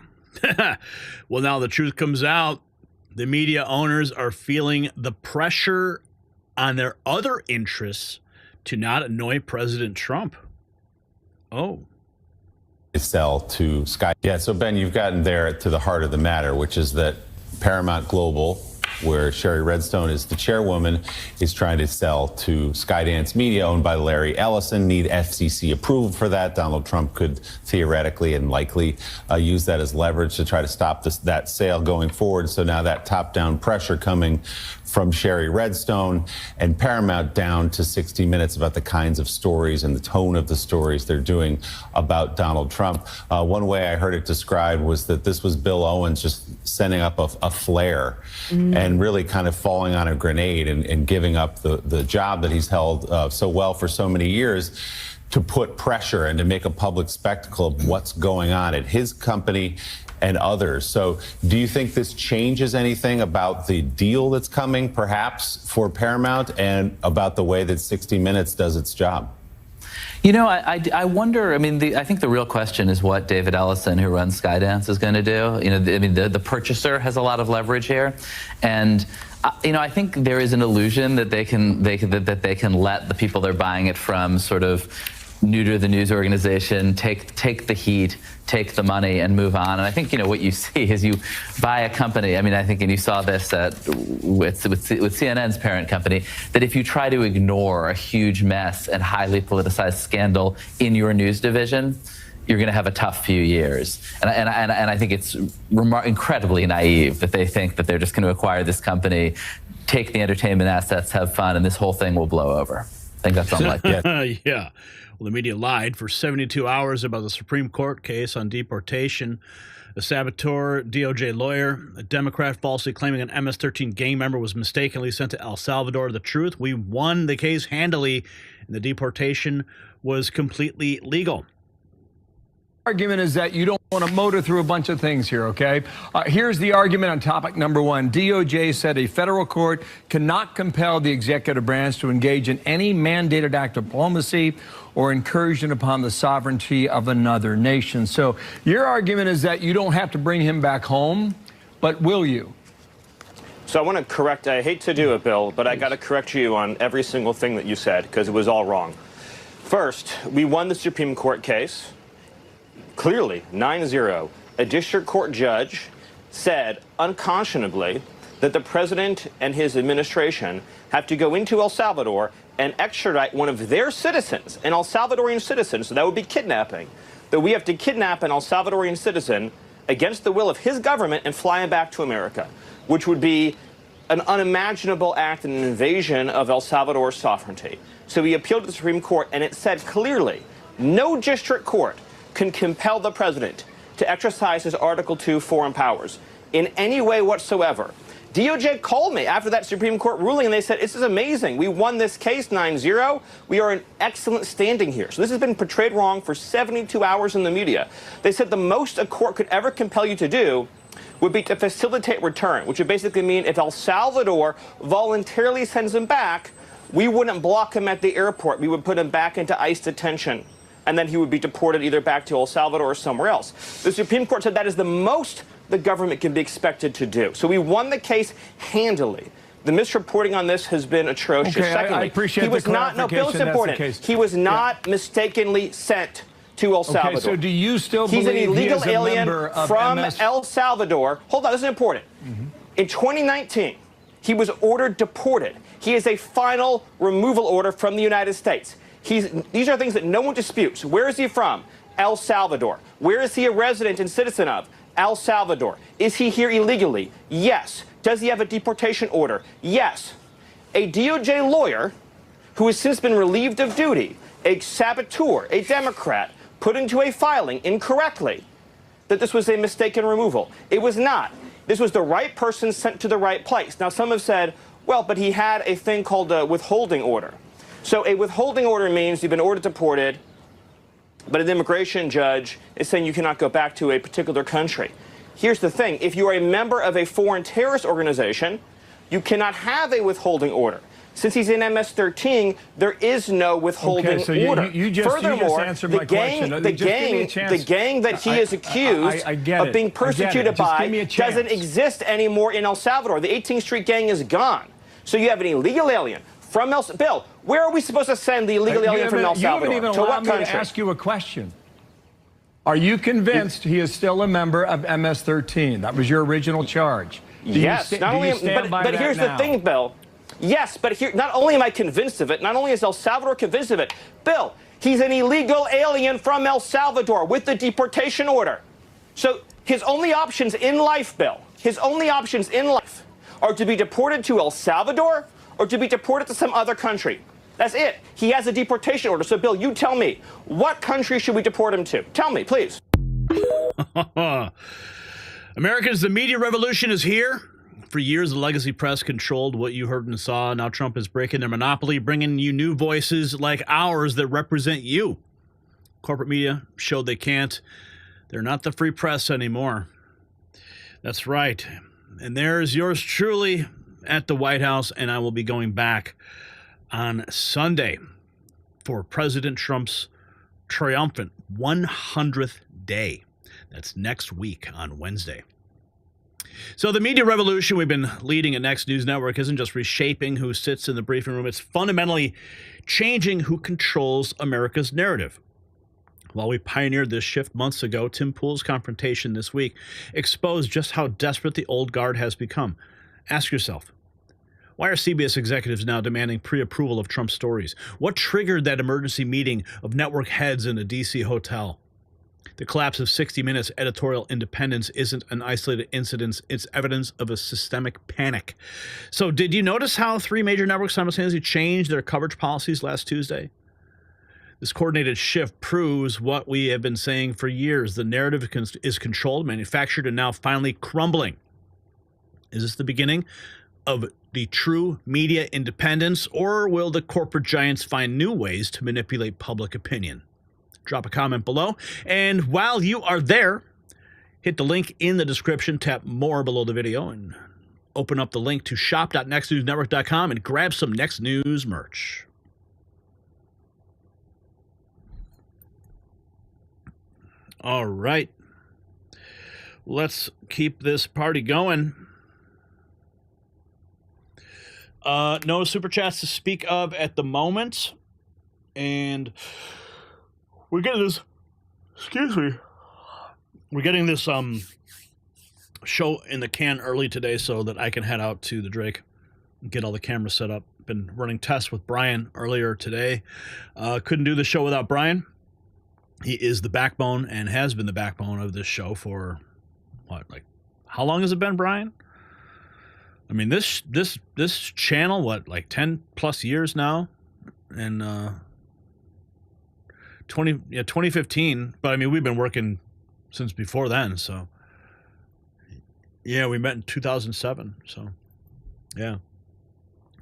Well, now the truth comes out. The media owners are feeling the pressure on their other interests to not annoy President Trump. Oh. Sell to Sky. Yeah, so Ben, you've gotten there to the heart of the matter, which is that Paramount Global, where Sherry Redstone is the chairwoman, is trying to sell to Skydance Media, owned by Larry Ellison, need FCC approval for that. Donald Trump could theoretically and likely use that as leverage to try to stop that sale going forward. So now that top-down pressure coming from Sherry Redstone and Paramount down to 60 Minutes about the kinds of stories and the tone of the stories they're doing about Donald Trump. One way I heard it described was that this was Bill Owens just sending up a flare and really kind of falling on a grenade and giving up the job that he's held so well for so many years to put pressure and to make a public spectacle of what's going on at his company and others. So do you think this changes anything about the deal that's coming, perhaps, for Paramount and about the way that 60 Minutes does its job? You know, I wonder, I mean, I think the real question is what David Ellison, who runs Skydance, is going to do. You know, I mean, the purchaser has a lot of leverage here. And you know, I think there is an illusion that they can let the people they're buying it from sort of neuter the news organization, take the heat, take the money, and move on. And I think, what you see is you buy a company. I mean, I think, and you saw this with CNN's parent company, that if you try to ignore a huge mess and highly politicized scandal in your news division, you're going to have a tough few years. And I think it's incredibly naive that they think that they're just going to acquire this company, take the entertainment assets, have fun, and this whole thing will blow over. I think that's unlikely. Yeah. Well, the media lied for 72 hours about the Supreme Court case on deportation. A saboteur, DOJ lawyer, a Democrat falsely claiming an MS-13 gang member was mistakenly sent to El Salvador. The truth, we won the case handily, and the deportation was completely legal. Argument is that you don't want to motor through a bunch of things here, okay? Here's the argument on topic number one. DOJ said a federal court cannot compel the executive branch to engage in any mandated act of diplomacy or incursion upon the sovereignty of another nation. So your argument is that you don't have to bring him back home, but will you? So I want to correct, I hate to do it, Bill, but I got to correct you on every single thing that you said because it was all wrong. First, we won the Supreme Court case. Clearly, 9-0, a district court judge said unconscionably that the president and his administration have to go into El Salvador and extradite one of their citizens, an El Salvadorian citizen, so that would be kidnapping, that we have to kidnap an El Salvadorian citizen against the will of his government and fly him back to America, which would be an unimaginable act and an invasion of El Salvador's sovereignty. So we appealed to the Supreme Court, and it said clearly, no district court can compel the president to exercise his Article 2 foreign powers in any way whatsoever. DOJ called me after that Supreme Court ruling, and they said, this is amazing. We won this case 9-0. We are in excellent standing here. So this has been portrayed wrong for 72 hours in the media. They said the most a court could ever compel you to do would be to facilitate return, which would basically mean if El Salvador voluntarily sends him back, we wouldn't block him at the airport. We would put him back into ICE detention, and then he would be deported either back to El Salvador or somewhere else. The Supreme Court said that is the most the government can be expected to do. So we won the case handily. The misreporting on this has been atrocious. Okay, Secondly, I appreciate he was the not, no, Bill, it's important. He was not mistakenly sent to El Salvador. Okay, so do you still He's believe an illegal he is a alien member of from MS? El Salvador. Hold on, this is important. In 2019, he was ordered deported. He has a final removal order from the United States. These are things that no one disputes. Where is he from? El Salvador. Where is he a resident and citizen of? El Salvador. Is he here illegally? Yes. Does he have a deportation order? Yes. A DOJ lawyer who has since been relieved of duty, a saboteur, a Democrat, put into a filing incorrectly that this was a mistaken removal. It was not. This was the right person sent to the right place. Now, some have said, well, but he had a thing called a withholding order. So a withholding order means you've been ordered deported, but an immigration judge is saying you cannot go back to a particular country. Here's the thing. If you are a member of a foreign terrorist organization, you cannot have a withholding order. Since he's in MS-13, there is no withholding order. Furthermore, the gang that he is accused of being persecuted by doesn't exist anymore in El Salvador. The 18th Street gang is gone. So you have an illegal alien from El Salvador. Bill, where are we supposed to send the illegal alien from El Salvador? You haven't even to allowed what me country? to ask you a question. Are you convinced he is still a member of MS-13? That was your original charge. Yes. But here's the thing, Bill. Yes, but here, not only am I convinced of it, not only is El Salvador convinced of it, Bill, he's an illegal alien from El Salvador with the deportation order. So his only options in life, Bill, his only options in life are to be deported to El Salvador or to be deported to some other country. That's it. He has a deportation order. So, Bill, you tell me, what country should we deport him to? Tell me, please. Americans, the media revolution is here. For years, the legacy press controlled what you heard and saw. Now Trump is breaking their monopoly, bringing you new voices like ours that represent you. Corporate media showed they can't. They're not the free press anymore. That's right. And there's yours truly at the White House, and I will be going back on Sunday for President Trump's triumphant 100th day. That's next week on Wednesday. So the media revolution we've been leading at Next News Network isn't just reshaping who sits in the briefing room. It's fundamentally changing who controls America's narrative. While we pioneered this shift months ago, Tim Pool's confrontation this week exposed just how desperate the old guard has become. Ask yourself, why are CBS executives now demanding pre-approval of Trump's stories? What triggered that emergency meeting of network heads in a D.C. hotel? The collapse of 60 Minutes editorial independence isn't an isolated incident. It's evidence of a systemic panic. So did you notice how 3 major networks simultaneously changed their coverage policies last Tuesday? This coordinated shift proves what we have been saying for years. The narrative is controlled, manufactured, and now finally crumbling. Is this the beginning of the true media independence, or will the corporate giants find new ways to manipulate public opinion? Drop a comment below. And while you are there, hit the link in the description, tap more below the video, and open up the link to shop.nextnewsnetwork.com and grab some Next News merch. All right. Let's keep this party going. No super chats to speak of at the moment. And we're getting this, we're getting this show in the can early today so that I can head out to the Drake and get all the cameras set up. Been running tests with Brian earlier today. Couldn't do the show without Brian. He is the backbone and has been the backbone of this show for what, like, how long has it been, Brian? I mean, this channel, what, like 10 plus years now? And 2015, but I mean, we've been working since before then, so yeah, we met in 2007, so yeah,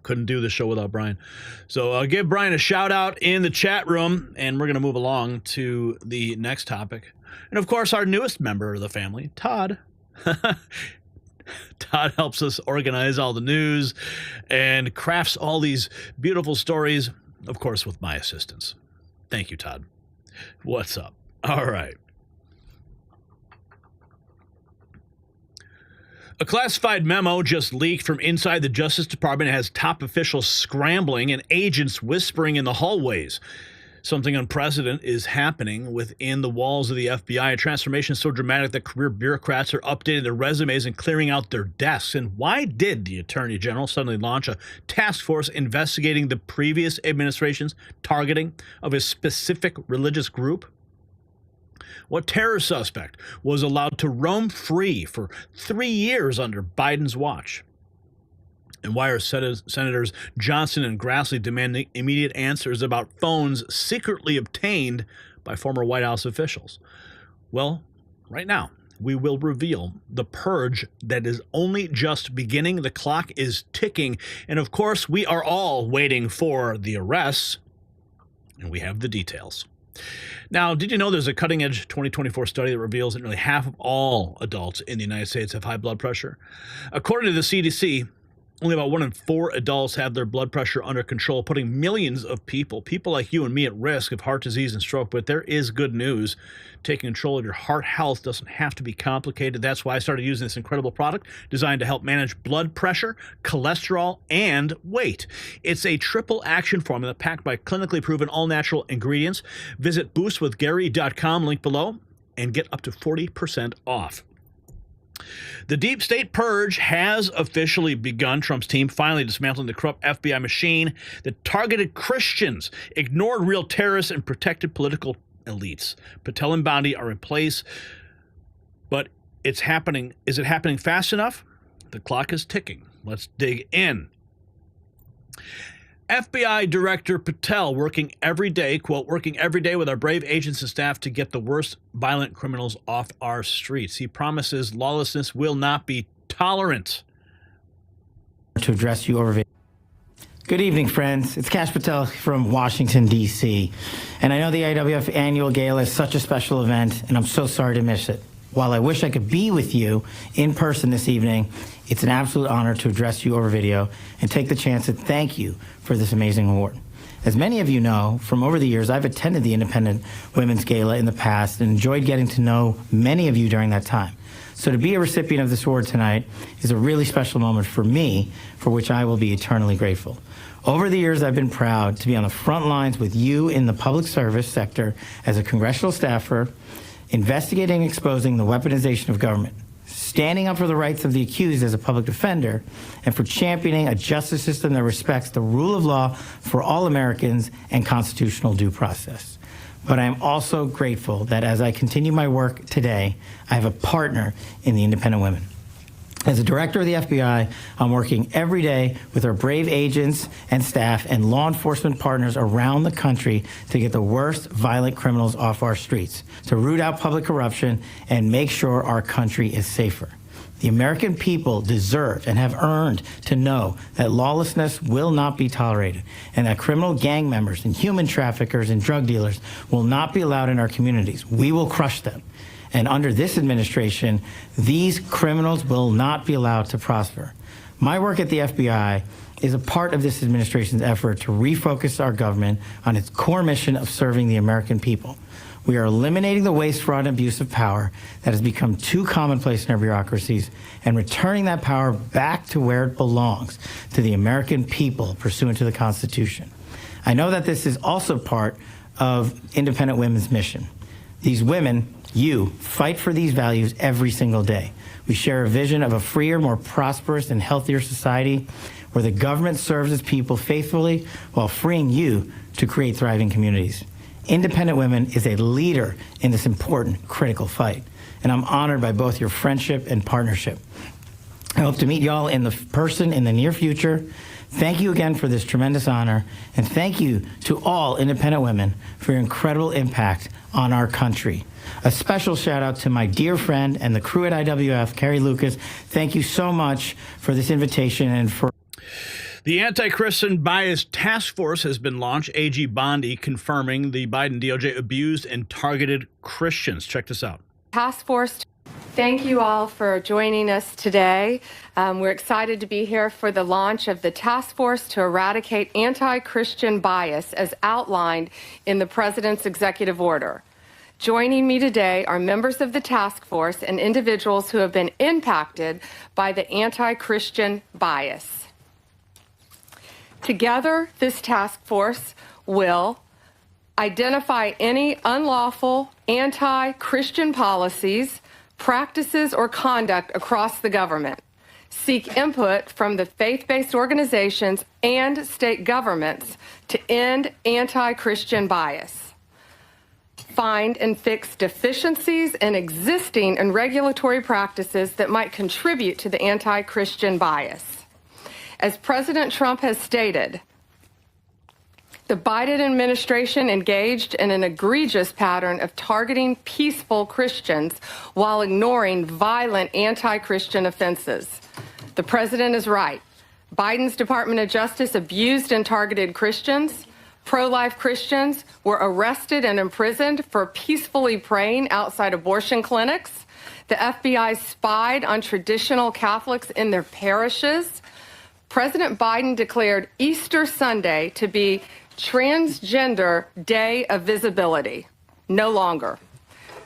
couldn't do the show without Brian. So I'll give Brian a shout out in the chat room, and we're going to move along to the next topic. And of course, our newest member of the family, Todd. Todd helps us organize all the news and crafts all these beautiful stories, of course, with my assistance. Thank you, Todd. What's up? All right. A classified memo just leaked from inside the Justice Department has top officials scrambling and agents whispering in the hallways. Something unprecedented is happening within the walls of the FBI. A transformation so dramatic that career bureaucrats are updating their resumes and clearing out their desks. And why did the Attorney General suddenly launch a task force investigating the previous administration's targeting of a specific religious group? What terror suspect was allowed to roam free for 3 years under Biden's watch? And why are Senators Johnson and Grassley demanding immediate answers about phones secretly obtained by former White House officials? Well, right now, we will reveal the purge that is only just beginning. The clock is ticking. And of course, we are all waiting for the arrests. And we have the details. Now, did you know there's a cutting-edge 2024 study that reveals that nearly half of all adults in the United States have high blood pressure? According to the CDC, only about 1 in 4 adults have their blood pressure under control, putting millions of people like you and me, at risk of heart disease and stroke. But there is good news. Taking control of your heart health doesn't have to be complicated. That's why I started using this incredible product designed to help manage blood pressure, cholesterol, and weight. It's a triple action formula packed by clinically proven all-natural ingredients. Visit boostwithgary.com, link below, and get up to 40% off. The deep state purge has officially begun. Trump's team finally dismantling the corrupt FBI machine that targeted Christians, ignored real terrorists, and protected political elites. Patel and Bondi are in place, but it's happening. Is it happening fast enough? The clock is ticking. Let's dig in. FBI Director Patel working every day, quote, working every day with our brave agents and staff to get the worst violent criminals off our streets. He promises lawlessness will not be tolerant. To address you over video. Good evening, friends. It's Kash Patel from Washington, D.C. And I know the IWF annual gala is such a special event, and I'm so sorry to miss it. While I wish I could be with you in person this evening, it's an absolute honor to address you over video and take the chance to thank you for this amazing award. As many of you know, from over the years, I've attended the Independent Women's Gala in the past and enjoyed getting to know many of you during that time. So to be a recipient of this award tonight is a really special moment for me, for which I will be eternally grateful. Over the years, I've been proud to be on the front lines with you in the public service sector as a congressional staffer, investigating and exposing the weaponization of government, standing up for the rights of the accused as a public defender, and for championing a justice system that respects the rule of law for all Americans and constitutional due process. But I am also grateful that as I continue my work today, I have a partner in the Independent Women. As a director of the FBI, I'm working every day with our brave agents and staff and law enforcement partners around the country to get the worst violent criminals off our streets, to root out public corruption, and make sure our country is safer. The American people deserve and have earned to know that lawlessness will not be tolerated and that criminal gang members and human traffickers and drug dealers will not be allowed in our communities. We will crush them. And under this administration, these criminals will not be allowed to prosper. My work at the FBI is a part of this administration's effort to refocus our government on its core mission of serving the American people. We are eliminating the waste, fraud, and abuse of power that has become too commonplace in our bureaucracies and returning that power back to where it belongs, to the American people pursuant to the Constitution. I know that this is also part of Independent Women's mission. These women, you, fight for these values every single day. We share a vision of a freer, more prosperous, and healthier society where the government serves its people faithfully while freeing you to create thriving communities. Independent Women is a leader in this important, critical fight, and I'm honored by both your friendship and partnership. I hope to meet y'all in person in the near future. Thank you again for this tremendous honor, and thank you to all Independent Women for your incredible impact on our country. A special shout out to my dear friend and the crew at IWF, Carrie Lucas. Thank you so much for this invitation and for... The Anti-Christian Bias Task Force has been launched. AG Bondi confirming the Biden DOJ abused and targeted Christians. Check this out. Task Force, thank you all for joining us today. We're excited to be here for the launch of the Task Force to eradicate anti-Christian bias as outlined in the President's executive order. Joining me today are members of the task force and individuals who have been impacted by the anti-Christian bias. Together, this task force will identify any unlawful anti-Christian policies, practices, or conduct across the government, seek input from the faith-based organizations and state governments to end anti-Christian bias, find and fix deficiencies in existing and regulatory practices that might contribute to the anti-Christian bias. As President Trump has stated, the Biden administration engaged in an egregious pattern of targeting peaceful Christians while ignoring violent anti-Christian offenses. The president is right. Biden's Department of Justice abused and targeted Christians. Pro-life Christians were arrested and imprisoned for peacefully praying outside abortion clinics. The FBI spied on traditional Catholics in their parishes. President Biden declared Easter Sunday to be Transgender Day of Visibility. No longer.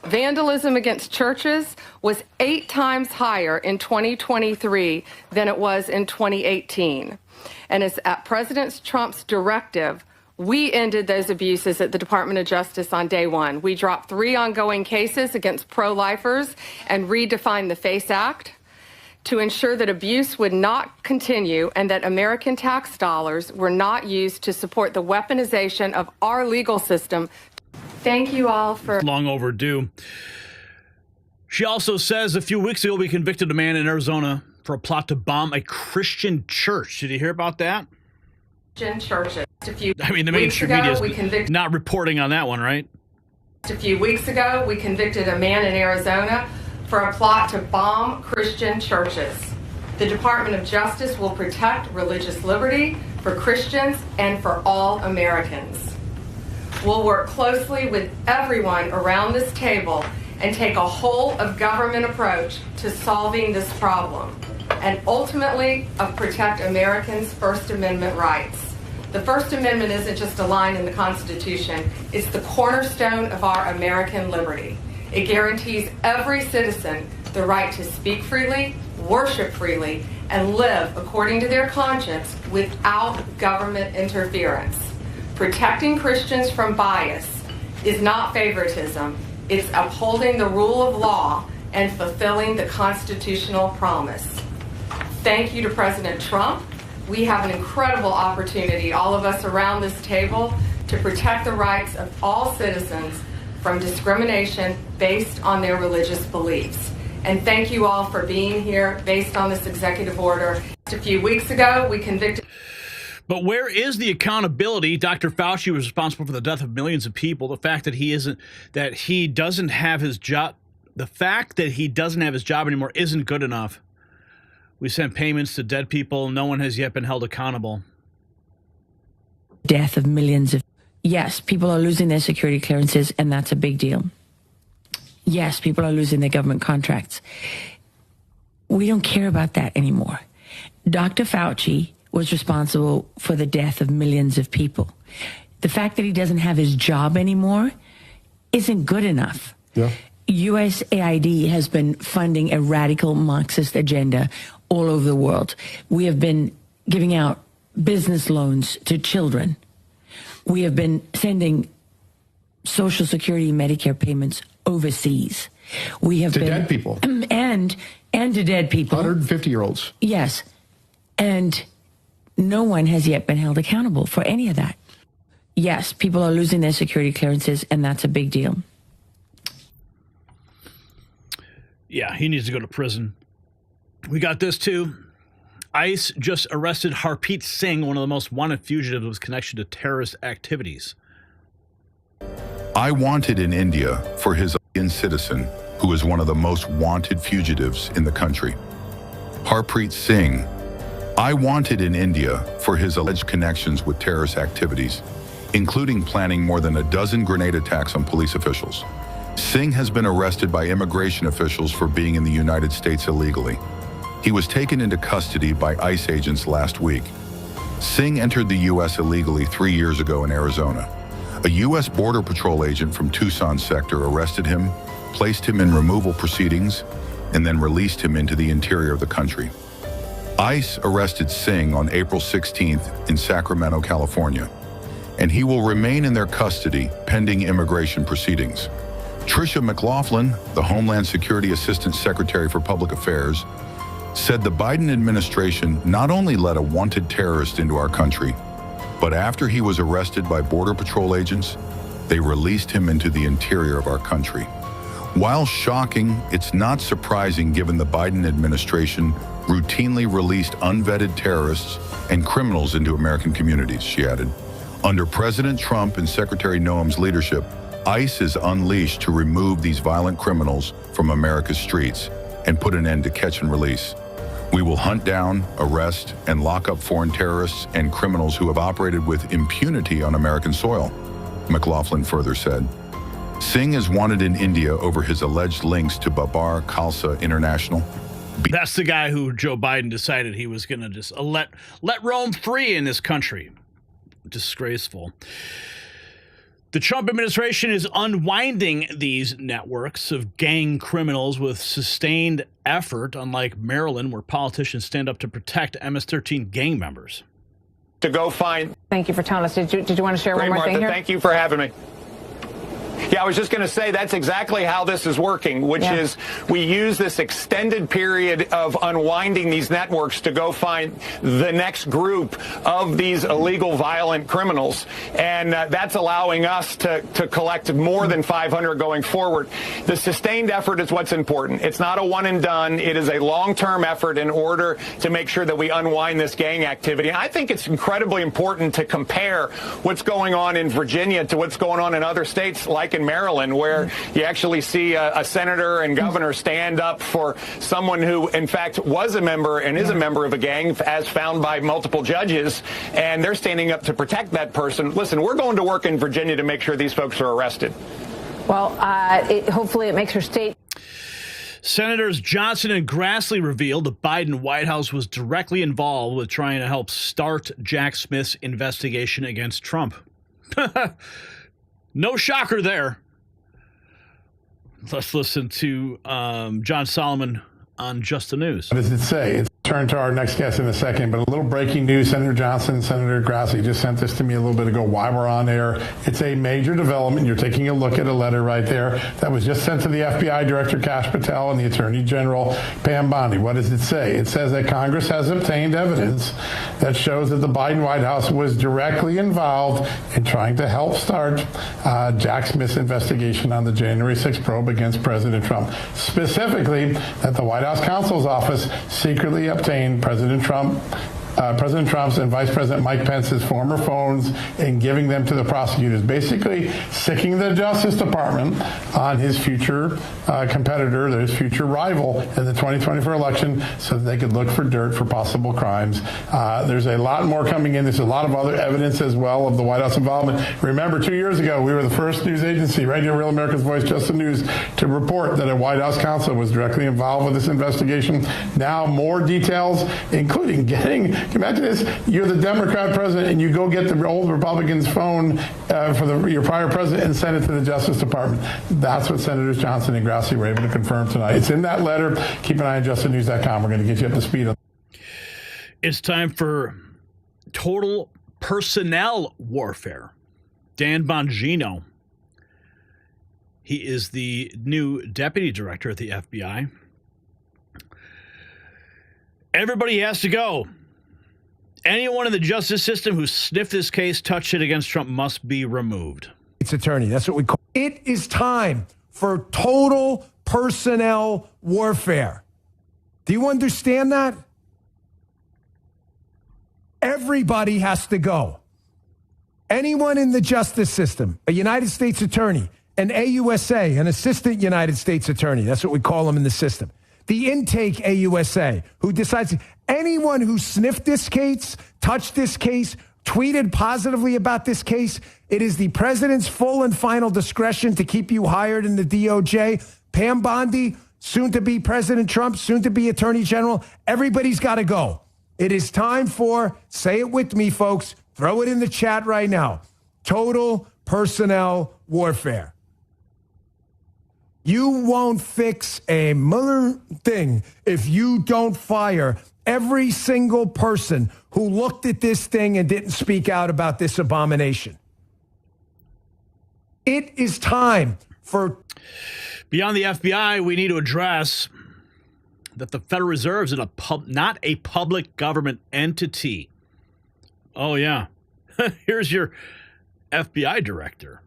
Vandalism against churches was 8 times higher in 2023 than it was in 2018. And it's at President Trump's directive, we ended those abuses at the Department of Justice on day one. We dropped 3 ongoing cases against pro-lifers and redefined the FACE Act to ensure that abuse would not continue and that American tax dollars were not used to support the weaponization of our legal system. Thank you all for... Long overdue. She also says a few weeks ago we convicted a man in Arizona for a plot to bomb a Christian church. Did you hear about that? Churches. I mean, the mainstream media is not reporting on that one, right? A few weeks ago, we convicted a man in Arizona for a plot to bomb Christian churches. The Department of Justice will protect religious liberty for Christians and for all Americans. We'll work closely with everyone around this table and take a whole-of-government approach to solving this problem and ultimately protect Americans' First Amendment rights. The First Amendment isn't just a line in the Constitution, it's the cornerstone of our American liberty. It guarantees every citizen the right to speak freely, worship freely, and live according to their conscience without government interference. Protecting Christians from bias is not favoritism, it's upholding the rule of law and fulfilling the constitutional promise. Thank you to President Trump. We have an incredible opportunity, all of us around this table, to protect the rights of all citizens from discrimination based on their religious beliefs. And thank you all for being here based on this executive order. Just a few weeks ago, we convicted... But where is the accountability? Dr. Fauci was responsible for the death of millions of people. The fact that he doesn't have his job anymore isn't good enough. We sent payments to dead people. No one has yet been held accountable. Death of millions of... Yes, people are losing their security clearances, and that's a big deal. Yes, people are losing their government contracts. We don't care about that anymore. Dr. Fauci was responsible for the death of millions of people. The fact that he doesn't have his job anymore isn't good enough. Yeah. USAID has been funding a radical Marxist agenda all over the world. We have been giving out business loans to children. We have been sending Social Security and Medicare payments overseas. We have to been dead people. And to dead people. 150-year-olds. Yes. And no one has yet been held accountable for any of that. Yes, people are losing their security clearances, and that's a big deal. Yeah, he needs to go to prison. We got this too. ICE just arrested Harpreet Singh, one of the most wanted fugitives with connection to terrorist activities. I wanted in India for his Indian citizen, who is one of the most wanted fugitives in the country. Harpreet Singh. I wanted in India for his alleged connections with terrorist activities, including planning more than a dozen grenade attacks on police officials. Singh has been arrested by immigration officials for being in the United States illegally. He was taken into custody by ICE agents last week. Singh entered the U.S. illegally 3 years ago in Arizona. A U.S. Border Patrol agent from Tucson sector arrested him, placed him in removal proceedings, and then released him into the interior of the country. ICE arrested Singh on April 16th in Sacramento, California, and he will remain in their custody pending immigration proceedings. Tricia McLaughlin, the Homeland Security Assistant Secretary for Public Affairs, said the Biden administration not only let a wanted terrorist into our country, but after he was arrested by Border Patrol agents, they released him into the interior of our country. While shocking, it's not surprising given the Biden administration routinely released unvetted terrorists and criminals into American communities, she added. Under President Trump and Secretary Noam's leadership, ICE is unleashed to remove these violent criminals from America's streets and put an end to catch and release. We will hunt down, arrest, and lock up foreign terrorists and criminals who have operated with impunity on American soil, McLaughlin further said. Singh is wanted in India over his alleged links to Babar Khalsa International. That's the guy who Joe Biden decided he was going to just let roam free in this country. Disgraceful. The Trump administration is unwinding these networks of gang criminals with sustained effort, unlike Maryland, where politicians stand up to protect MS-13 gang members. To go find... Thank you for telling us. Did you want to share one more thing here? Thank you for having me. Yeah, I was just going to say that's exactly how this is working, which is we use this extended period of unwinding these networks to go find the next group of these illegal violent criminals. And that's allowing us to collect more than 500 going forward. The sustained effort is what's important. It's not a one and done. It is a long-term effort in order to make sure that we unwind this gang activity. And I think it's incredibly important to compare what's going on in Virginia to what's going on in other states like in Maryland, where you actually see a senator and governor stand up for someone who, in fact, was a member and is a member of a gang, as found by multiple judges, and they're standing up to protect that person. Listen, we're going to work in Virginia to make sure these folks are arrested. Well, hopefully it makes her state. Senators Johnson and Grassley revealed the Biden White House was directly involved with trying to help start Jack Smith's investigation against Trump. No shocker there. Let's listen to John Solomon on Just the News. What does it say? It's turn to our next guest in a second, but a little breaking news. Senator Johnson and Senator Grassley just sent this to me a little bit ago while we're on air. It's a major development. You're taking a look at a letter right there that was just sent to the FBI Director Kash Patel and the Attorney General Pam Bondi. What does it say? It says that Congress has obtained evidence that shows that the Biden White House was directly involved in trying to help start Jack Smith's investigation on the January 6th probe against President Trump. Specifically, that the White House counsel's office secretly obtained President Trump's and Vice President Mike Pence's former phones and giving them to the prosecutors, basically sicking the Justice Department on his future competitor, his future rival in the 2024 election, so that they could look for dirt for possible crimes. There's a lot more coming in. There's a lot of other evidence as well of the White House involvement. Remember, 2 years ago, we were the first news agency, right here, Real America's Voice, Just the News, to report that a White House counsel was directly involved with this investigation. Now, more details, including getting, can you imagine this? You're the Democrat president and you go get the old Republican's phone for your prior president and send it to the Justice Department. That's what Senators Johnson and Grassley were able to confirm tonight. It's in that letter. Keep an eye on justthenews.com. We're going to get you up to speed on. It's time for total personnel warfare. Dan Bongino. He is the new deputy director at the FBI. Everybody has to go. Anyone in the justice system who sniffed this case, touched it against Trump, must be removed. It's attorney. That's what we call it. It is time for total personnel warfare. Do you understand that? Everybody has to go. Anyone in the justice system, a United States attorney, an AUSA, an assistant United States attorney, that's what we call them in the system. The intake AUSA, who decides, anyone who sniffed this case, touched this case, tweeted positively about this case, it is the president's full and final discretion to keep you hired in the DOJ. Pam Bondi, soon to be President Trump, soon to be Attorney General, everybody's got to go. It is time for, say it with me, folks, throw it in the chat right now, total personnel warfare. You won't fix a Mueller thing if you don't fire every single person who looked at this thing and didn't speak out about this abomination. It is time for... Beyond the FBI, we need to address that the Federal Reserve is not a public government entity. Oh, yeah. Here's your FBI director.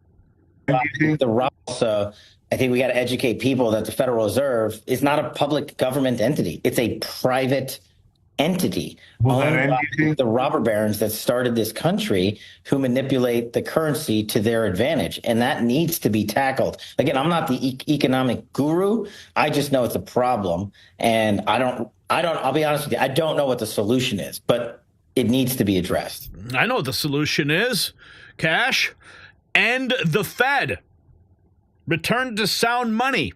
So I think we got to educate people that the Federal Reserve is not a public government entity. It's a private entity owned by the robber barons that started this country, who manipulate the currency to their advantage. And that needs to be tackled. Again, I'm not the economic guru. I just know it's a problem. And I'll be honest with you, I don't know what the solution is, but it needs to be addressed. I know what the solution is. Cash. End the Fed. Return to sound money.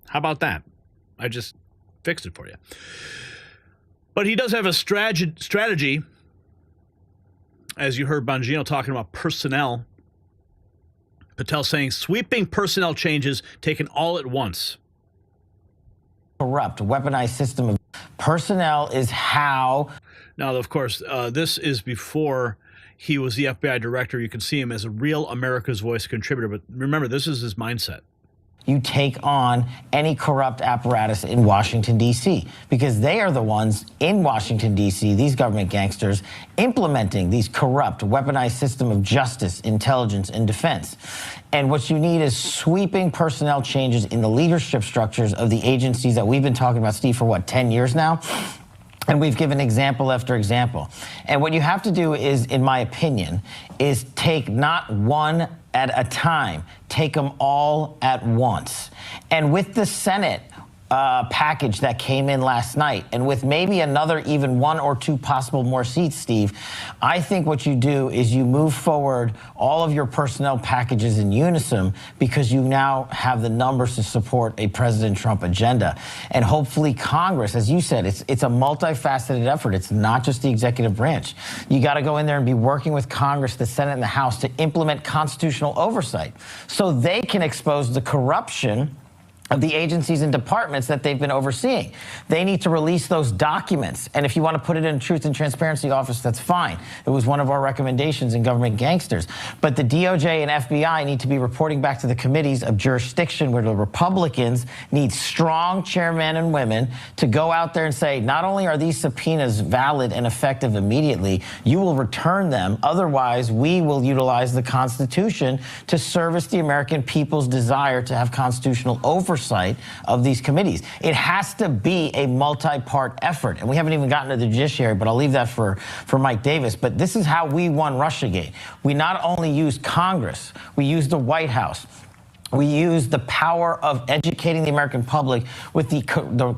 How about that? I just fixed it for you. But he does have a strategy, as you heard Bongino talking about personnel. Patel saying sweeping personnel changes taken all at once. Corrupt, weaponized system of personnel is how... Now, of course, this is before he was the FBI director. You can see him as a real America's Voice contributor. But remember, this is his mindset. You take on any corrupt apparatus in Washington, D.C., because they are the ones in Washington, D.C., these government gangsters, implementing these corrupt, weaponized system of justice, intelligence, and defense. And what you need is sweeping personnel changes in the leadership structures of the agencies that we've been talking about, Steve, for 10 years now? And we've given example after example. And what you have to do is, in my opinion, is take not one at a time, take them all at once. And with the Senate package that came in last night, and with maybe another even 1 or 2 possible more seats, Steve, I think what you do is you move forward all of your personnel packages in unison, because you now have the numbers to support a President Trump agenda. And hopefully Congress, as you said, it's a multifaceted effort. It's not just the executive branch. You got to go in there and be working with Congress, the Senate, and the House to implement constitutional oversight so they can expose the corruption of the agencies and departments that they've been overseeing. They need to release those documents. And if you want to put it in Truth and Transparency Office, that's fine. It was one of our recommendations in Government Gangsters. But the DOJ and FBI need to be reporting back to the committees of jurisdiction, where the Republicans need strong chairmen and women to go out there and say, not only are these subpoenas valid and effective immediately, you will return them. Otherwise, we will utilize the Constitution to service the American people's desire to have constitutional oversight of these committees. It has to be a multi-part effort. And we haven't even gotten to the judiciary, but I'll leave that for Mike Davis. But this is how we won Russiagate. We not only used Congress, we used the White House. We use the power of educating the American public with the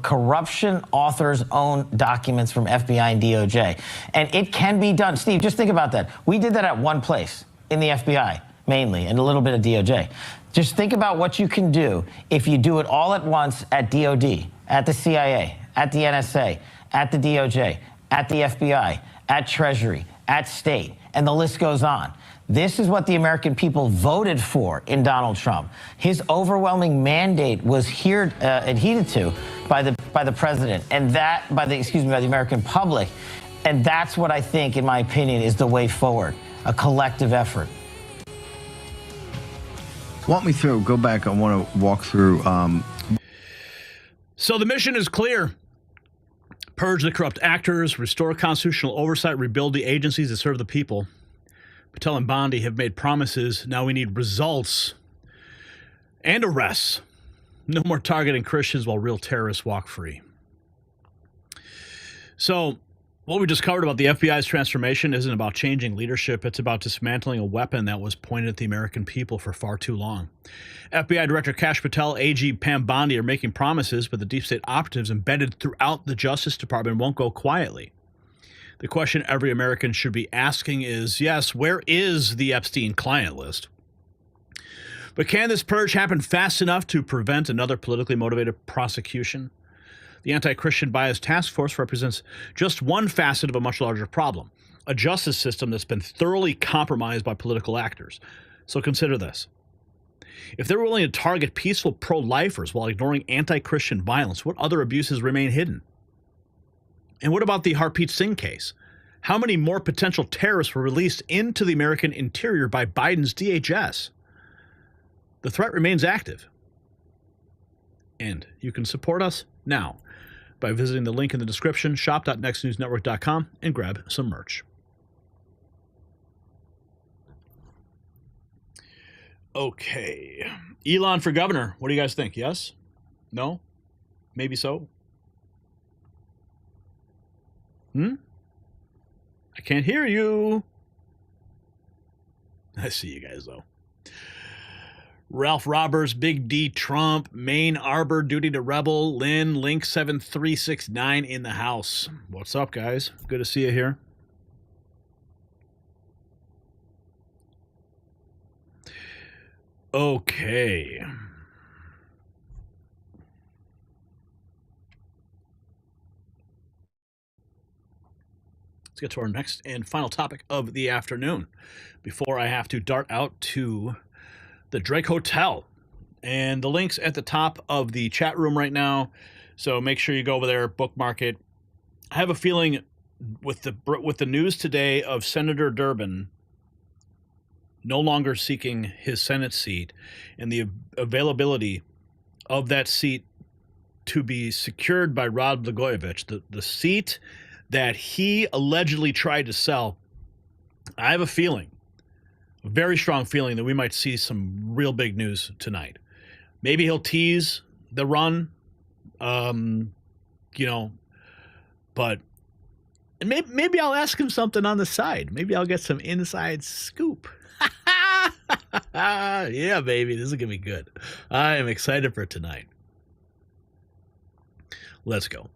corruption authors' own documents from FBI and DOJ. And it can be done. Steve, just think about that. We did that at one place, in the FBI, mainly, and a little bit of DOJ. Just think about what you can do if you do it all at once at DOD, at the CIA, at the NSA, at the DOJ, at the FBI, at Treasury, at State, and the list goes on. This is what the American people voted for in Donald Trump. His overwhelming mandate was adhered to by the president, and by the American public. And that's what I think, in my opinion, is the way forward, a collective effort. Walk me through. Go back. I want to walk through. So the mission is clear. Purge the corrupt actors, restore constitutional oversight, rebuild the agencies that serve the people. Patel and Bondi have made promises. Now we need results and arrests. No more targeting Christians while real terrorists walk free. So what we just covered about the FBI's transformation isn't about changing leadership. It's about dismantling a weapon that was pointed at the American people for far too long. FBI Director Kash Patel, AG Pam Bondi are making promises, but the deep state operatives embedded throughout the Justice Department won't go quietly. The question every American should be asking is, yes, where is the Epstein client list? But can this purge happen fast enough to prevent another politically motivated prosecution? The Anti-Christian Bias Task Force represents just one facet of a much larger problem, a justice system that's been thoroughly compromised by political actors. So consider this. If they're willing to target peaceful pro-lifers while ignoring anti-Christian violence, what other abuses remain hidden? And what about the Harpreet Singh case? How many more potential terrorists were released into the American interior by Biden's DHS? The threat remains active. And you can support us now by visiting the link in the description, shop.nextnewsnetwork.com, and grab some merch. Okay. Elon for governor. What do you guys think? Yes? No? Maybe so? I can't hear you. I see you guys, though. Ralph Roberts, Big D Trump, Maine Arbor, Duty to Rebel, Lynn, Link 7369 in the house. What's up, guys? Good to see you here. Okay. Let's get to our next and final topic of the afternoon before I have to dart out to the Drake Hotel, and the link's at the top of the chat room right now, so make sure you go over there, bookmark it. I have a feeling with the news today of Senator Durbin no longer seeking his Senate seat and the availability of that seat to be secured by Rod Blagojevich, the seat that he allegedly tried to sell, I have a feeling, a very strong feeling, that we might see some real big news tonight. Maybe he'll tease the run, but maybe I'll ask him something on the side. Maybe I'll get some inside scoop. Yeah, baby, this is going to be good. I am excited for tonight. Let's go.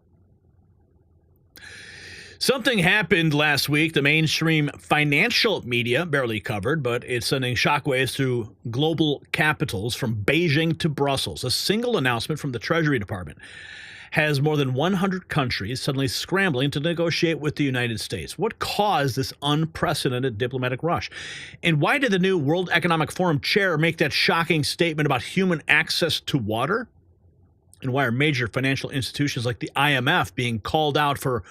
Something happened last week the mainstream financial media barely covered, but it's sending shockwaves through global capitals from Beijing to Brussels. A single announcement from the Treasury Department has more than 100 countries suddenly scrambling to negotiate with the United States. What caused this unprecedented diplomatic rush? And why did the new World Economic Forum chair make that shocking statement about human access to water? And why are major financial institutions like the IMF being called out for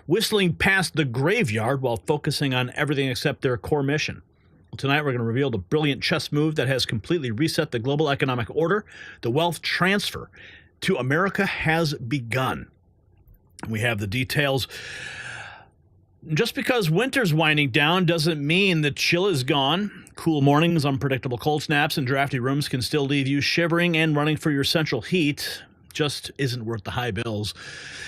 whistling past the graveyard while focusing on everything except their core mission? Well, tonight we're going to reveal the brilliant chess move that has completely reset the global economic order. The wealth transfer to America has begun. We have the details. Just because winter's winding down doesn't mean the chill is gone. Cool mornings, unpredictable cold snaps, and drafty rooms can still leave you shivering and running for your central heat. Just isn't worth the high bills.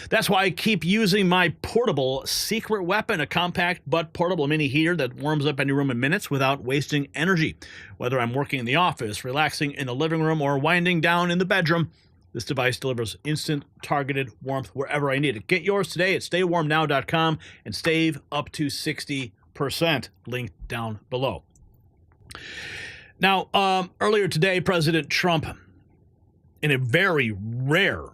That's why I keep using my portable secret weapon, a compact but portable mini heater that warms up any room in minutes without wasting energy. Whether I'm working in the office, relaxing in the living room, or winding down in the bedroom, this device delivers instant, targeted warmth wherever I need it. Get yours today at staywarmnow.com and save up to 60%. Link down below. Now, earlier today, President Trump, in a very rare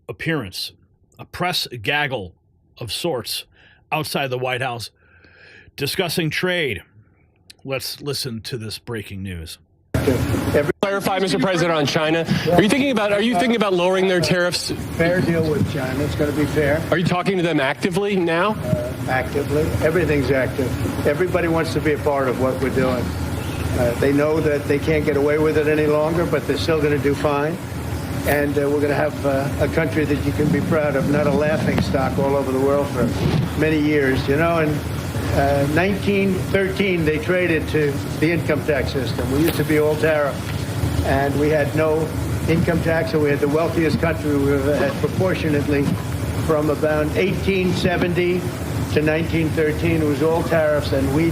appearance, a press gaggle of sorts outside the White House, discussing trade. Let's listen to this breaking news. Clarify, Mr. President, on China. Are you thinking about lowering their tariffs? Fair deal with China. It's going to be fair. Are you talking to them actively now? Actively. Everything's active. Everybody wants to be a part of what we're doing. They know that they can't get away with it any longer, but they're still going to do fine. And we're going to have a country that you can be proud of, not a laughing stock all over the world for many years. You know, in 1913, they traded to the income tax system. We used to be all tariff, and we had no income tax, and we had the wealthiest country we've ever had proportionately. From about 1870 to 1913, it was all tariffs, and we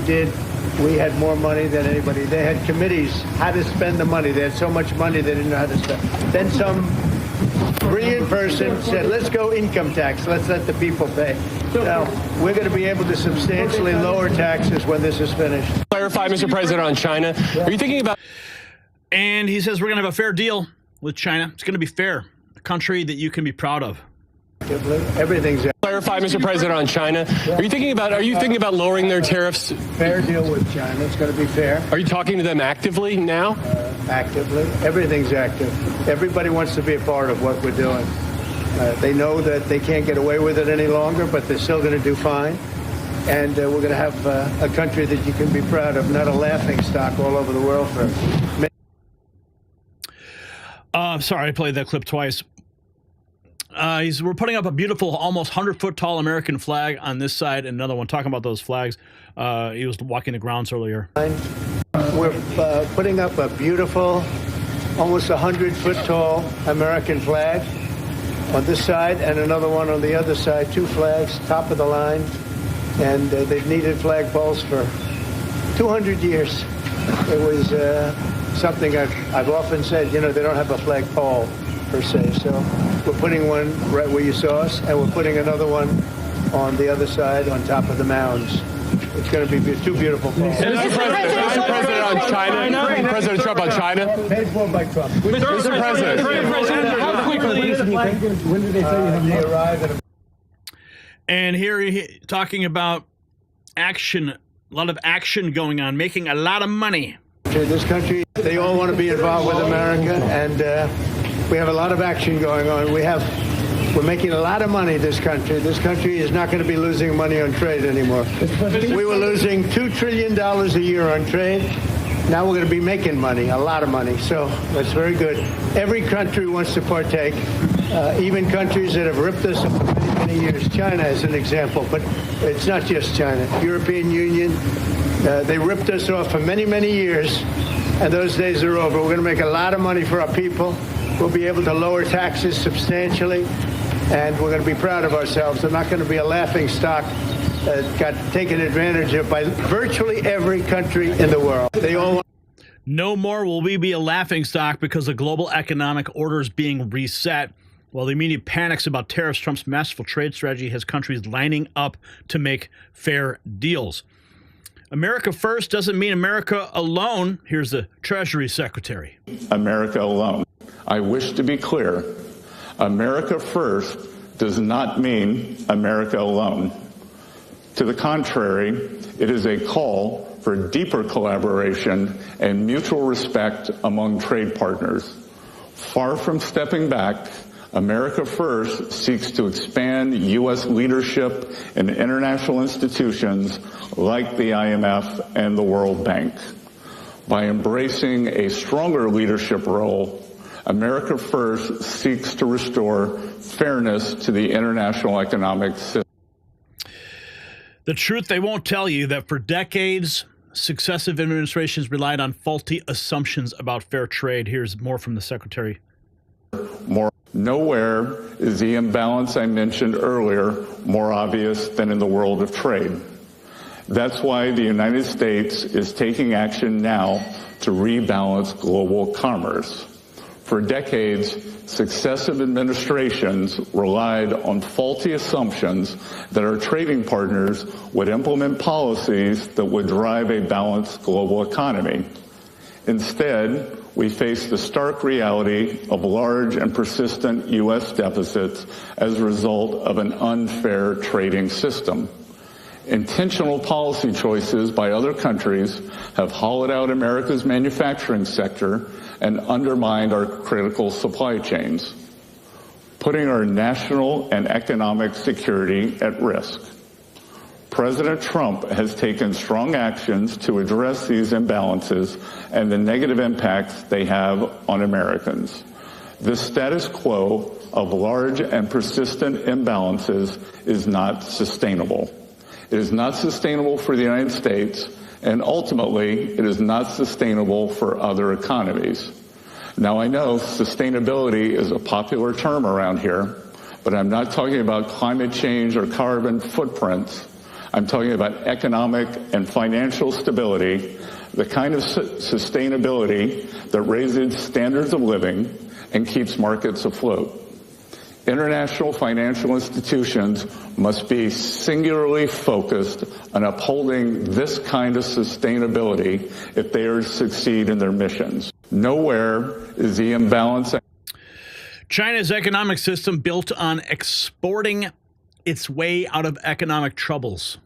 had more money than anybody. They had committees how to spend the money. They had so much money they didn't know how to spend. Then some brilliant person said, let's go income tax. Let's let the people pay. Now, we're going to be able to substantially lower taxes when this is finished. Clarify, Mr. President, on China. Are you thinking about... And he says we're going to have a fair deal with China. It's going to be fair. A country that you can be proud of. Everything's... Clarify, Mr. President, on China. Are you thinking about lowering their tariffs? Fair deal with China. It's going to be fair. Are you talking to them actively now? Actively. Everything's active. Everybody wants to be a part of what we're doing. They know that they can't get away with it any longer, but they're still going to do fine. And we're going to have a country that you can be proud of, not a laughing stock all over the world for many. Sorry, I played that clip twice. We're putting up a beautiful, almost 100-foot tall American flag on this side, and another one. Talking about those flags, he was walking the grounds earlier. We're putting up a beautiful, almost 100-foot tall American flag on this side, and another one on the other side. 2 flags, top of the line, and they've needed flagpoles for 200 years. It was something I've often said. You know, they don't have a flagpole per se, so we're putting one right where you saw us, and we're putting another one on the other side on top of the mounds. It's going to be 2 beautiful poles. Mr. President on China. President Trump on China. Paid for by Trump. Mr. President. How quickly? When did they say you have arrived? And here talking about action, a lot of action going on, making a lot of money. This country, they all want to be involved with America, and we have a lot of action going on. We're making a lot of money, this country. This country is not going to be losing money on trade anymore. We were losing $2 trillion a year on trade. Now we're going to be making money, a lot of money. So that's very good. Every country wants to partake, even countries that have ripped us off for many, many years. China is an example, but it's not just China. European Union, they ripped us off for many, many years, and those days are over. We're going to make a lot of money for our people. We'll be able to lower taxes substantially, and we're going to be proud of ourselves. They're not going to be a laughing stock that got taken advantage of by virtually every country in the world. They all want. No more will we be a laughing stock because the global economic order is being reset. While the media panics about tariffs, Trump's masterful trade strategy has countries lining up to make fair deals. America first doesn't mean America alone. Here's the Treasury Secretary. America alone. I wish to be clear. America first does not mean America alone. To the contrary, it is a call for deeper collaboration and mutual respect among trade partners. Far from stepping back, America First seeks to expand U.S. leadership in international institutions like the IMF and the World Bank. By embracing a stronger leadership role, America First seeks to restore fairness to the international economic system. The truth they won't tell you that for decades, successive administrations relied on faulty assumptions about fair trade. Here's more from the Secretary. Nowhere is the imbalance I mentioned earlier more obvious than in the world of trade. That's why the United States is taking action now to rebalance global commerce. For decades, successive administrations relied on faulty assumptions that our trading partners would implement policies that would drive a balanced global economy. Instead, we face the stark reality of large and persistent U.S. deficits as a result of an unfair trading system. Intentional policy choices by other countries have hollowed out America's manufacturing sector and undermined our critical supply chains, putting our national and economic security at risk. President Trump has taken strong actions to address these imbalances and the negative impacts they have on Americans. This status quo of large and persistent imbalances is not sustainable. It is not sustainable for the United States, and ultimately, it is not sustainable for other economies. Now, I know sustainability is a popular term around here, but I'm not talking about climate change or carbon footprints. I'm talking about economic and financial stability, the kind of sustainability that raises standards of living and keeps markets afloat. International financial institutions must be singularly focused on upholding this kind of sustainability if they are to succeed in their missions. Nowhere is the imbalance. China's economic system built on exporting its way out of economic troubles.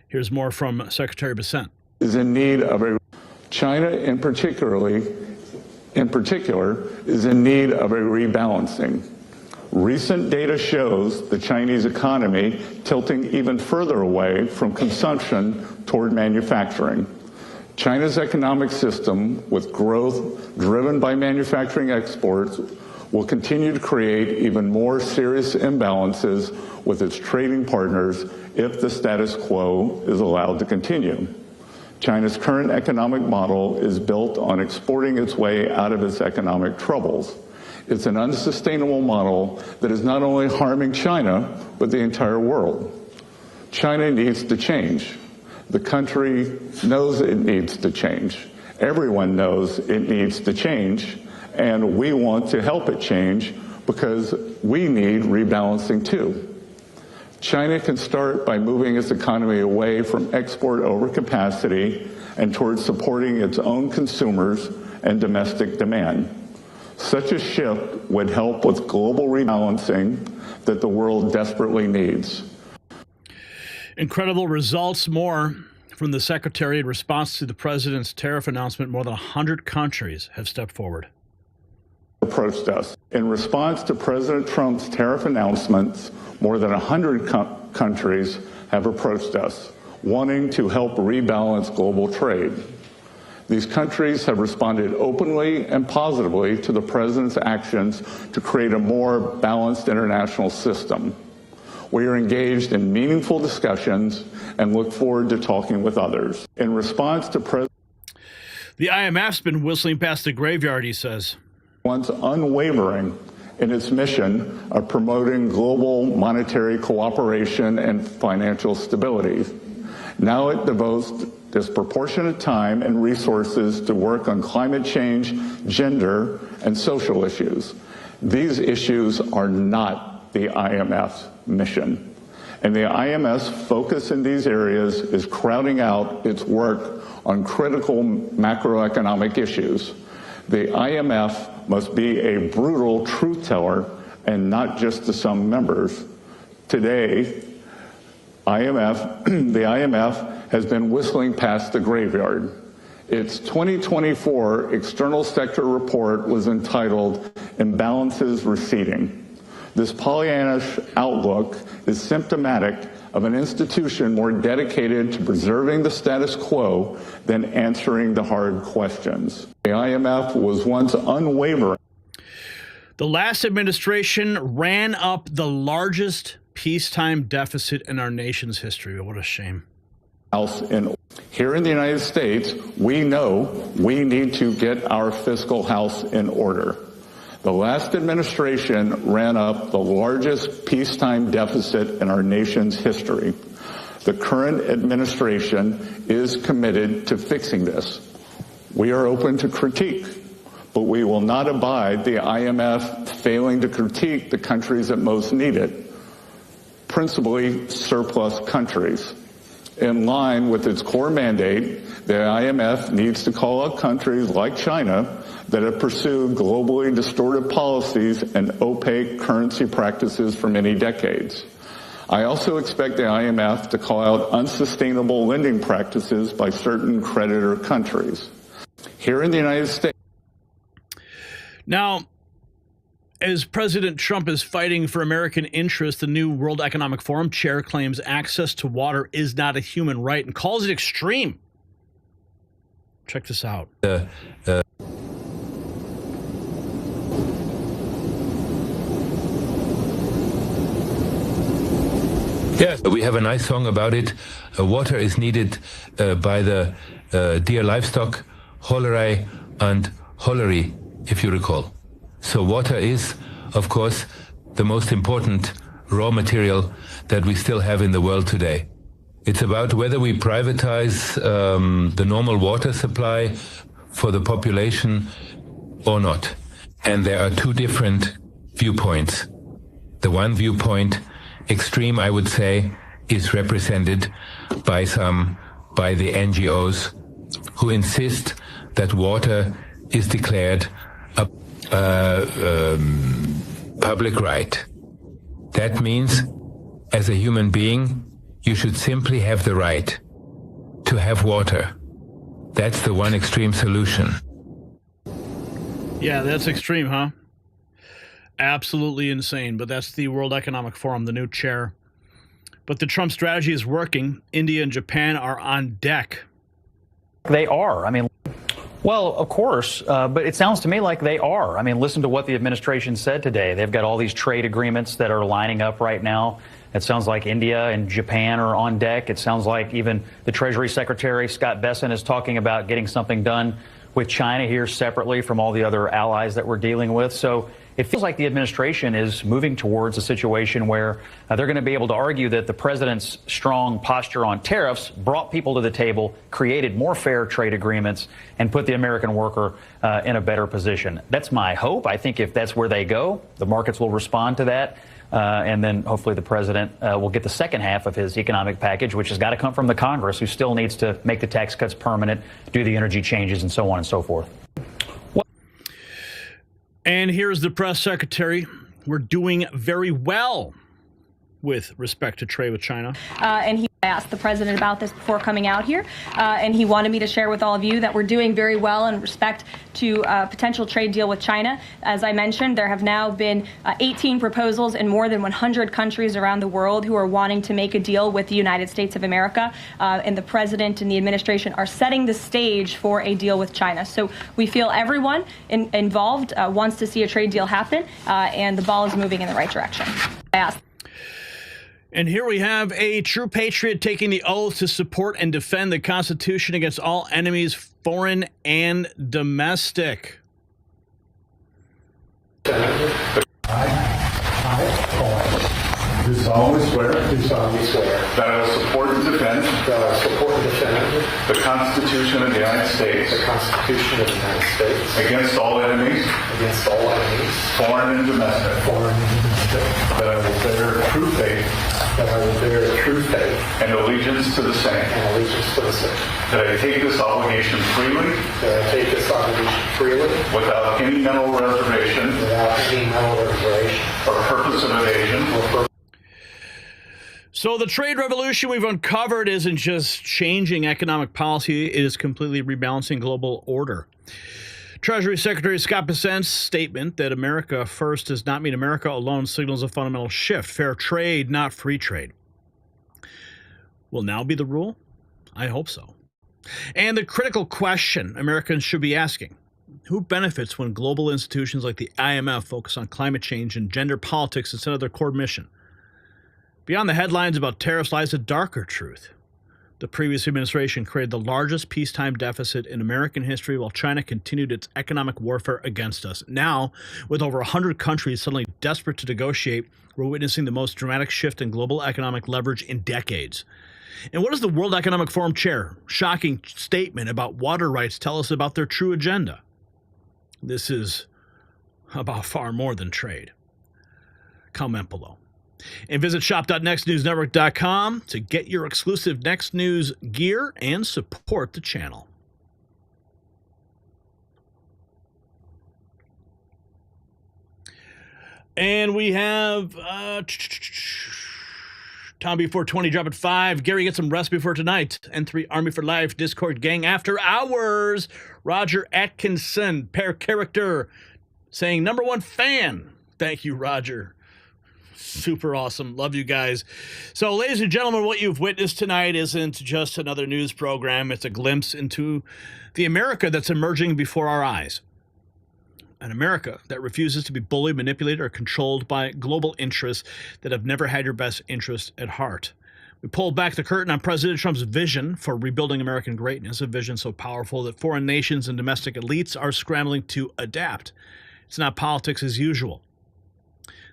Here's more from Secretary Besset. Is in need of a China in particular is in need of a rebalancing. Recent data shows the Chinese economy tilting even further away from consumption toward manufacturing. China's economic system, with growth driven by manufacturing exports, will continue to create even more serious imbalances with its trading partners if the status quo is allowed to continue. China's current economic model is built on exporting its way out of its economic troubles. It's an unsustainable model that is not only harming China, but the entire world. China needs to change. The country knows it needs to change. Everyone knows it needs to change, and we want to help it change because we need rebalancing too. China can start by moving its economy away from export overcapacity and towards supporting its own consumers and domestic demand. Such a shift would help with global rebalancing that the world desperately needs. Incredible results. More from the Secretary in response to the president's tariff announcement. More than 100 countries have stepped forward. Approached us. In response to President Trump's tariff announcements, more than 100 countries have approached us, wanting to help rebalance global trade. These countries have responded openly and positively to the president's actions to create a more balanced international system. We are engaged in meaningful discussions and look forward to talking with others. In response to the IMF's been whistling past the graveyard, he says. Once unwavering in its mission of promoting global monetary cooperation and financial stability. Now it devotes disproportionate time and resources to work on climate change, gender, and social issues. These issues are not the IMF's mission. And the IMF's focus in these areas is crowding out its work on critical macroeconomic issues. The IMF must be a brutal truth teller and not just to some members. Today, the IMF has been whistling past the graveyard. Its 2024 external sector report was entitled Imbalances Receding. This Pollyannish outlook is symptomatic of an institution more dedicated to preserving the status quo than answering the hard questions. The IMF was once unwavering. The last administration ran up the largest peacetime deficit in our nation's history. What a shame. Here in the United States, we know we need to get our fiscal house in order. The last administration ran up the largest peacetime deficit in our nation's history. The current administration is committed to fixing this. We are open to critique, but we will not abide the IMF failing to critique the countries that most need it, principally surplus countries. In line with its core mandate, the IMF needs to call out countries like China that have pursued globally distorted policies and opaque currency practices for many decades. I also expect the IMF to call out unsustainable lending practices by certain creditor countries. Here in the United States. Now, as President Trump is fighting for American interests, the new World Economic Forum chair claims access to water is not a human right and calls it extreme. Check this out. Yes, we have a nice song about it. Water is needed by the deer livestock, Hollerai and Hollery, if you recall. So water is, of course, the most important raw material that we still have in the world today. It's about whether we privatize the normal water supply for the population or not. And there are two different viewpoints. The one viewpoint, extreme, I would say, is represented by the NGOs who insist that water is declared a public right. That means, as a human being, you should simply have the right to have water. That's the one extreme solution. Yeah, that's extreme, huh? Absolutely insane, but that's the World Economic Forum, the new chair. But the Trump strategy is working. India and Japan are on deck. They are. I mean, well, of course, but it sounds to me like they are. I mean, listen to what the administration said today. They've got all these trade agreements that are lining up right now. It sounds like India and Japan are on deck. It sounds like even the Treasury Secretary Scott Besset is talking about getting something done with China here separately from all the other allies that we're dealing with. So it feels like the administration is moving towards a situation where they're going to be able to argue that the president's strong posture on tariffs brought people to the table, created more fair trade agreements, and put the American worker in a better position. That's my hope. I think if that's where they go, the markets will respond to that. And then hopefully the president will get the second half of his economic package, which has got to come from the Congress, who still needs to make the tax cuts permanent, do the energy changes, and so on and so forth. And here's the press secretary. We're doing very well with respect to trade with China. And he asked the president about this before coming out here, and he wanted me to share with all of you that we're doing very well in respect to a potential trade deal with China. As I mentioned, there have now been 18 proposals in more than 100 countries around the world who are wanting to make a deal with the United States of America, and the president and the administration are setting the stage for a deal with China. So we feel everyone involved wants to see a trade deal happen, and the ball is moving in the right direction. I asked. And here we have a true patriot taking the oath to support and defend the Constitution against all enemies, foreign and domestic. I do solemnly swear that I will support and defend the Constitution of the United States against all enemies, foreign and domestic, that I will bear true faith and allegiance to the same, that I take this obligation freely without any mental reservation or purpose of evasion. So the trade revolution we've uncovered isn't just changing economic policy, it is completely rebalancing global order. Treasury Secretary Scott Besset's statement that America first does not mean America alone signals a fundamental shift. Fair trade, not free trade. Will now be the rule? I hope so. And the critical question Americans should be asking: who benefits when global institutions like the IMF focus on climate change and gender politics instead of their core mission? Beyond the headlines about tariffs lies a darker truth. The previous administration created the largest peacetime deficit in American history while China continued its economic warfare against us. Now, with over 100 countries suddenly desperate to negotiate, we're witnessing the most dramatic shift in global economic leverage in decades. And what does the World Economic Forum chair shocking statement about water rights tell us about their true agenda? This is about far more than trade. Comment below. And visit shop.nextnewsnetwork.com to get your exclusive Next News gear and support the channel. And we have Tom B420 drop at 5. Gary, get some rest before tonight. N3 Army for Life, Discord Gang After Hours. Roger Atkinson, pair character, saying #1 fan. Thank you, Roger. Super awesome. Love you guys. So, ladies and gentlemen, what you've witnessed tonight isn't just another news program. It's a glimpse into the America that's emerging before our eyes. An America that refuses to be bullied, manipulated, or controlled by global interests that have never had your best interest at heart. We pulled back the curtain on President Trump's vision for rebuilding American greatness, a vision so powerful that foreign nations and domestic elites are scrambling to adapt. It's not politics as usual.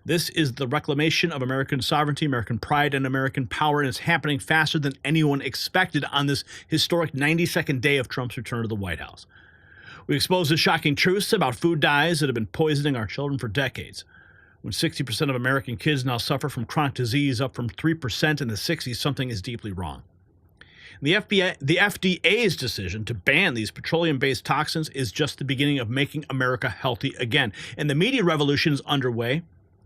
This is the reclamation of American sovereignty, American pride, and American power, and it's happening faster than anyone expected on this historic 92nd day of Trump's return to the White House. We exposed the shocking truths about food dyes that have been poisoning our children for decades. When 60% of American kids now suffer from chronic disease, up from 3% in the 60s, something is deeply wrong. The FDA's decision to ban these petroleum-based toxins is just the beginning of making America healthy again. And the media revolution is underway.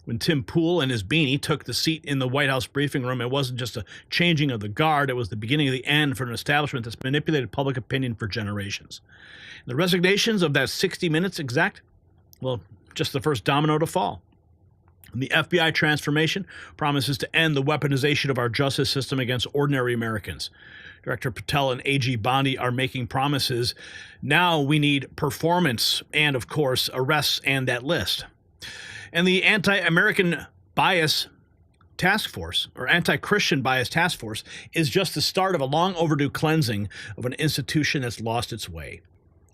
When Tim Pool and his beanie took the seat in the White House briefing room, it wasn't just a changing of the guard, it was the beginning of the end for an establishment that's manipulated public opinion for generations. The resignations of that 60 Minutes exec, well, just the first domino to fall. And the FBI transformation promises to end the weaponization of our justice system against ordinary Americans. Director Patel and AG Bondi are making promises. Now we need performance and, of course, arrests and that list. And the anti-American bias task force, or anti-Christian bias task force, is just the start of a long overdue cleansing of an institution that's lost its way.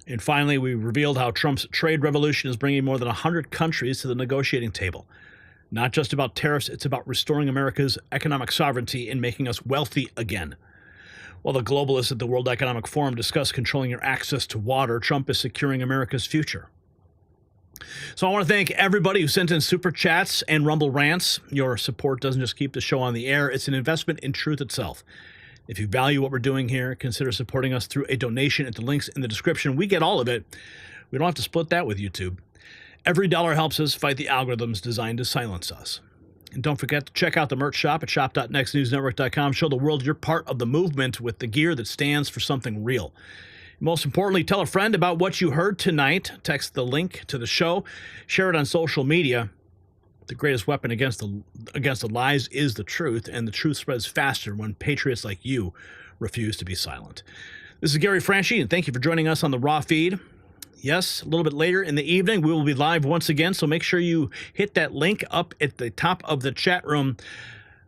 And finally, we revealed how Trump's trade revolution is bringing more than 100 countries to the negotiating table. Not just about tariffs, it's about restoring America's economic sovereignty and making us wealthy again. While the globalists at the World Economic Forum discuss controlling your access to water, Trump is securing America's future. So I want to thank everybody who sent in super chats and Rumble rants. Your support doesn't just keep the show on the air, it's an investment in truth itself. If you value what we're doing here, consider supporting us through a donation at the links in the description. We get all of it. We don't have to split that with YouTube. Every dollar helps us fight the algorithms designed to silence us. And don't forget to check out the merch shop at shop.nextnewsnetwork.com. Show the world you're part of the movement with the gear that stands for something real. Most importantly, tell a friend about what you heard tonight. Text the link to the show. Share it on social media. The greatest weapon against the lies is the truth, and the truth spreads faster when patriots like you refuse to be silent. This is Gary Franchi, and thank you for joining us on the Raw feed. Yes, a little bit later in the evening, we will be live once again, so make sure you hit that link up at the top of the chat room.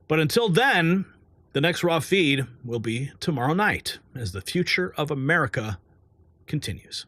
But until then, the next Raw feed will be tomorrow night as the future of America continues.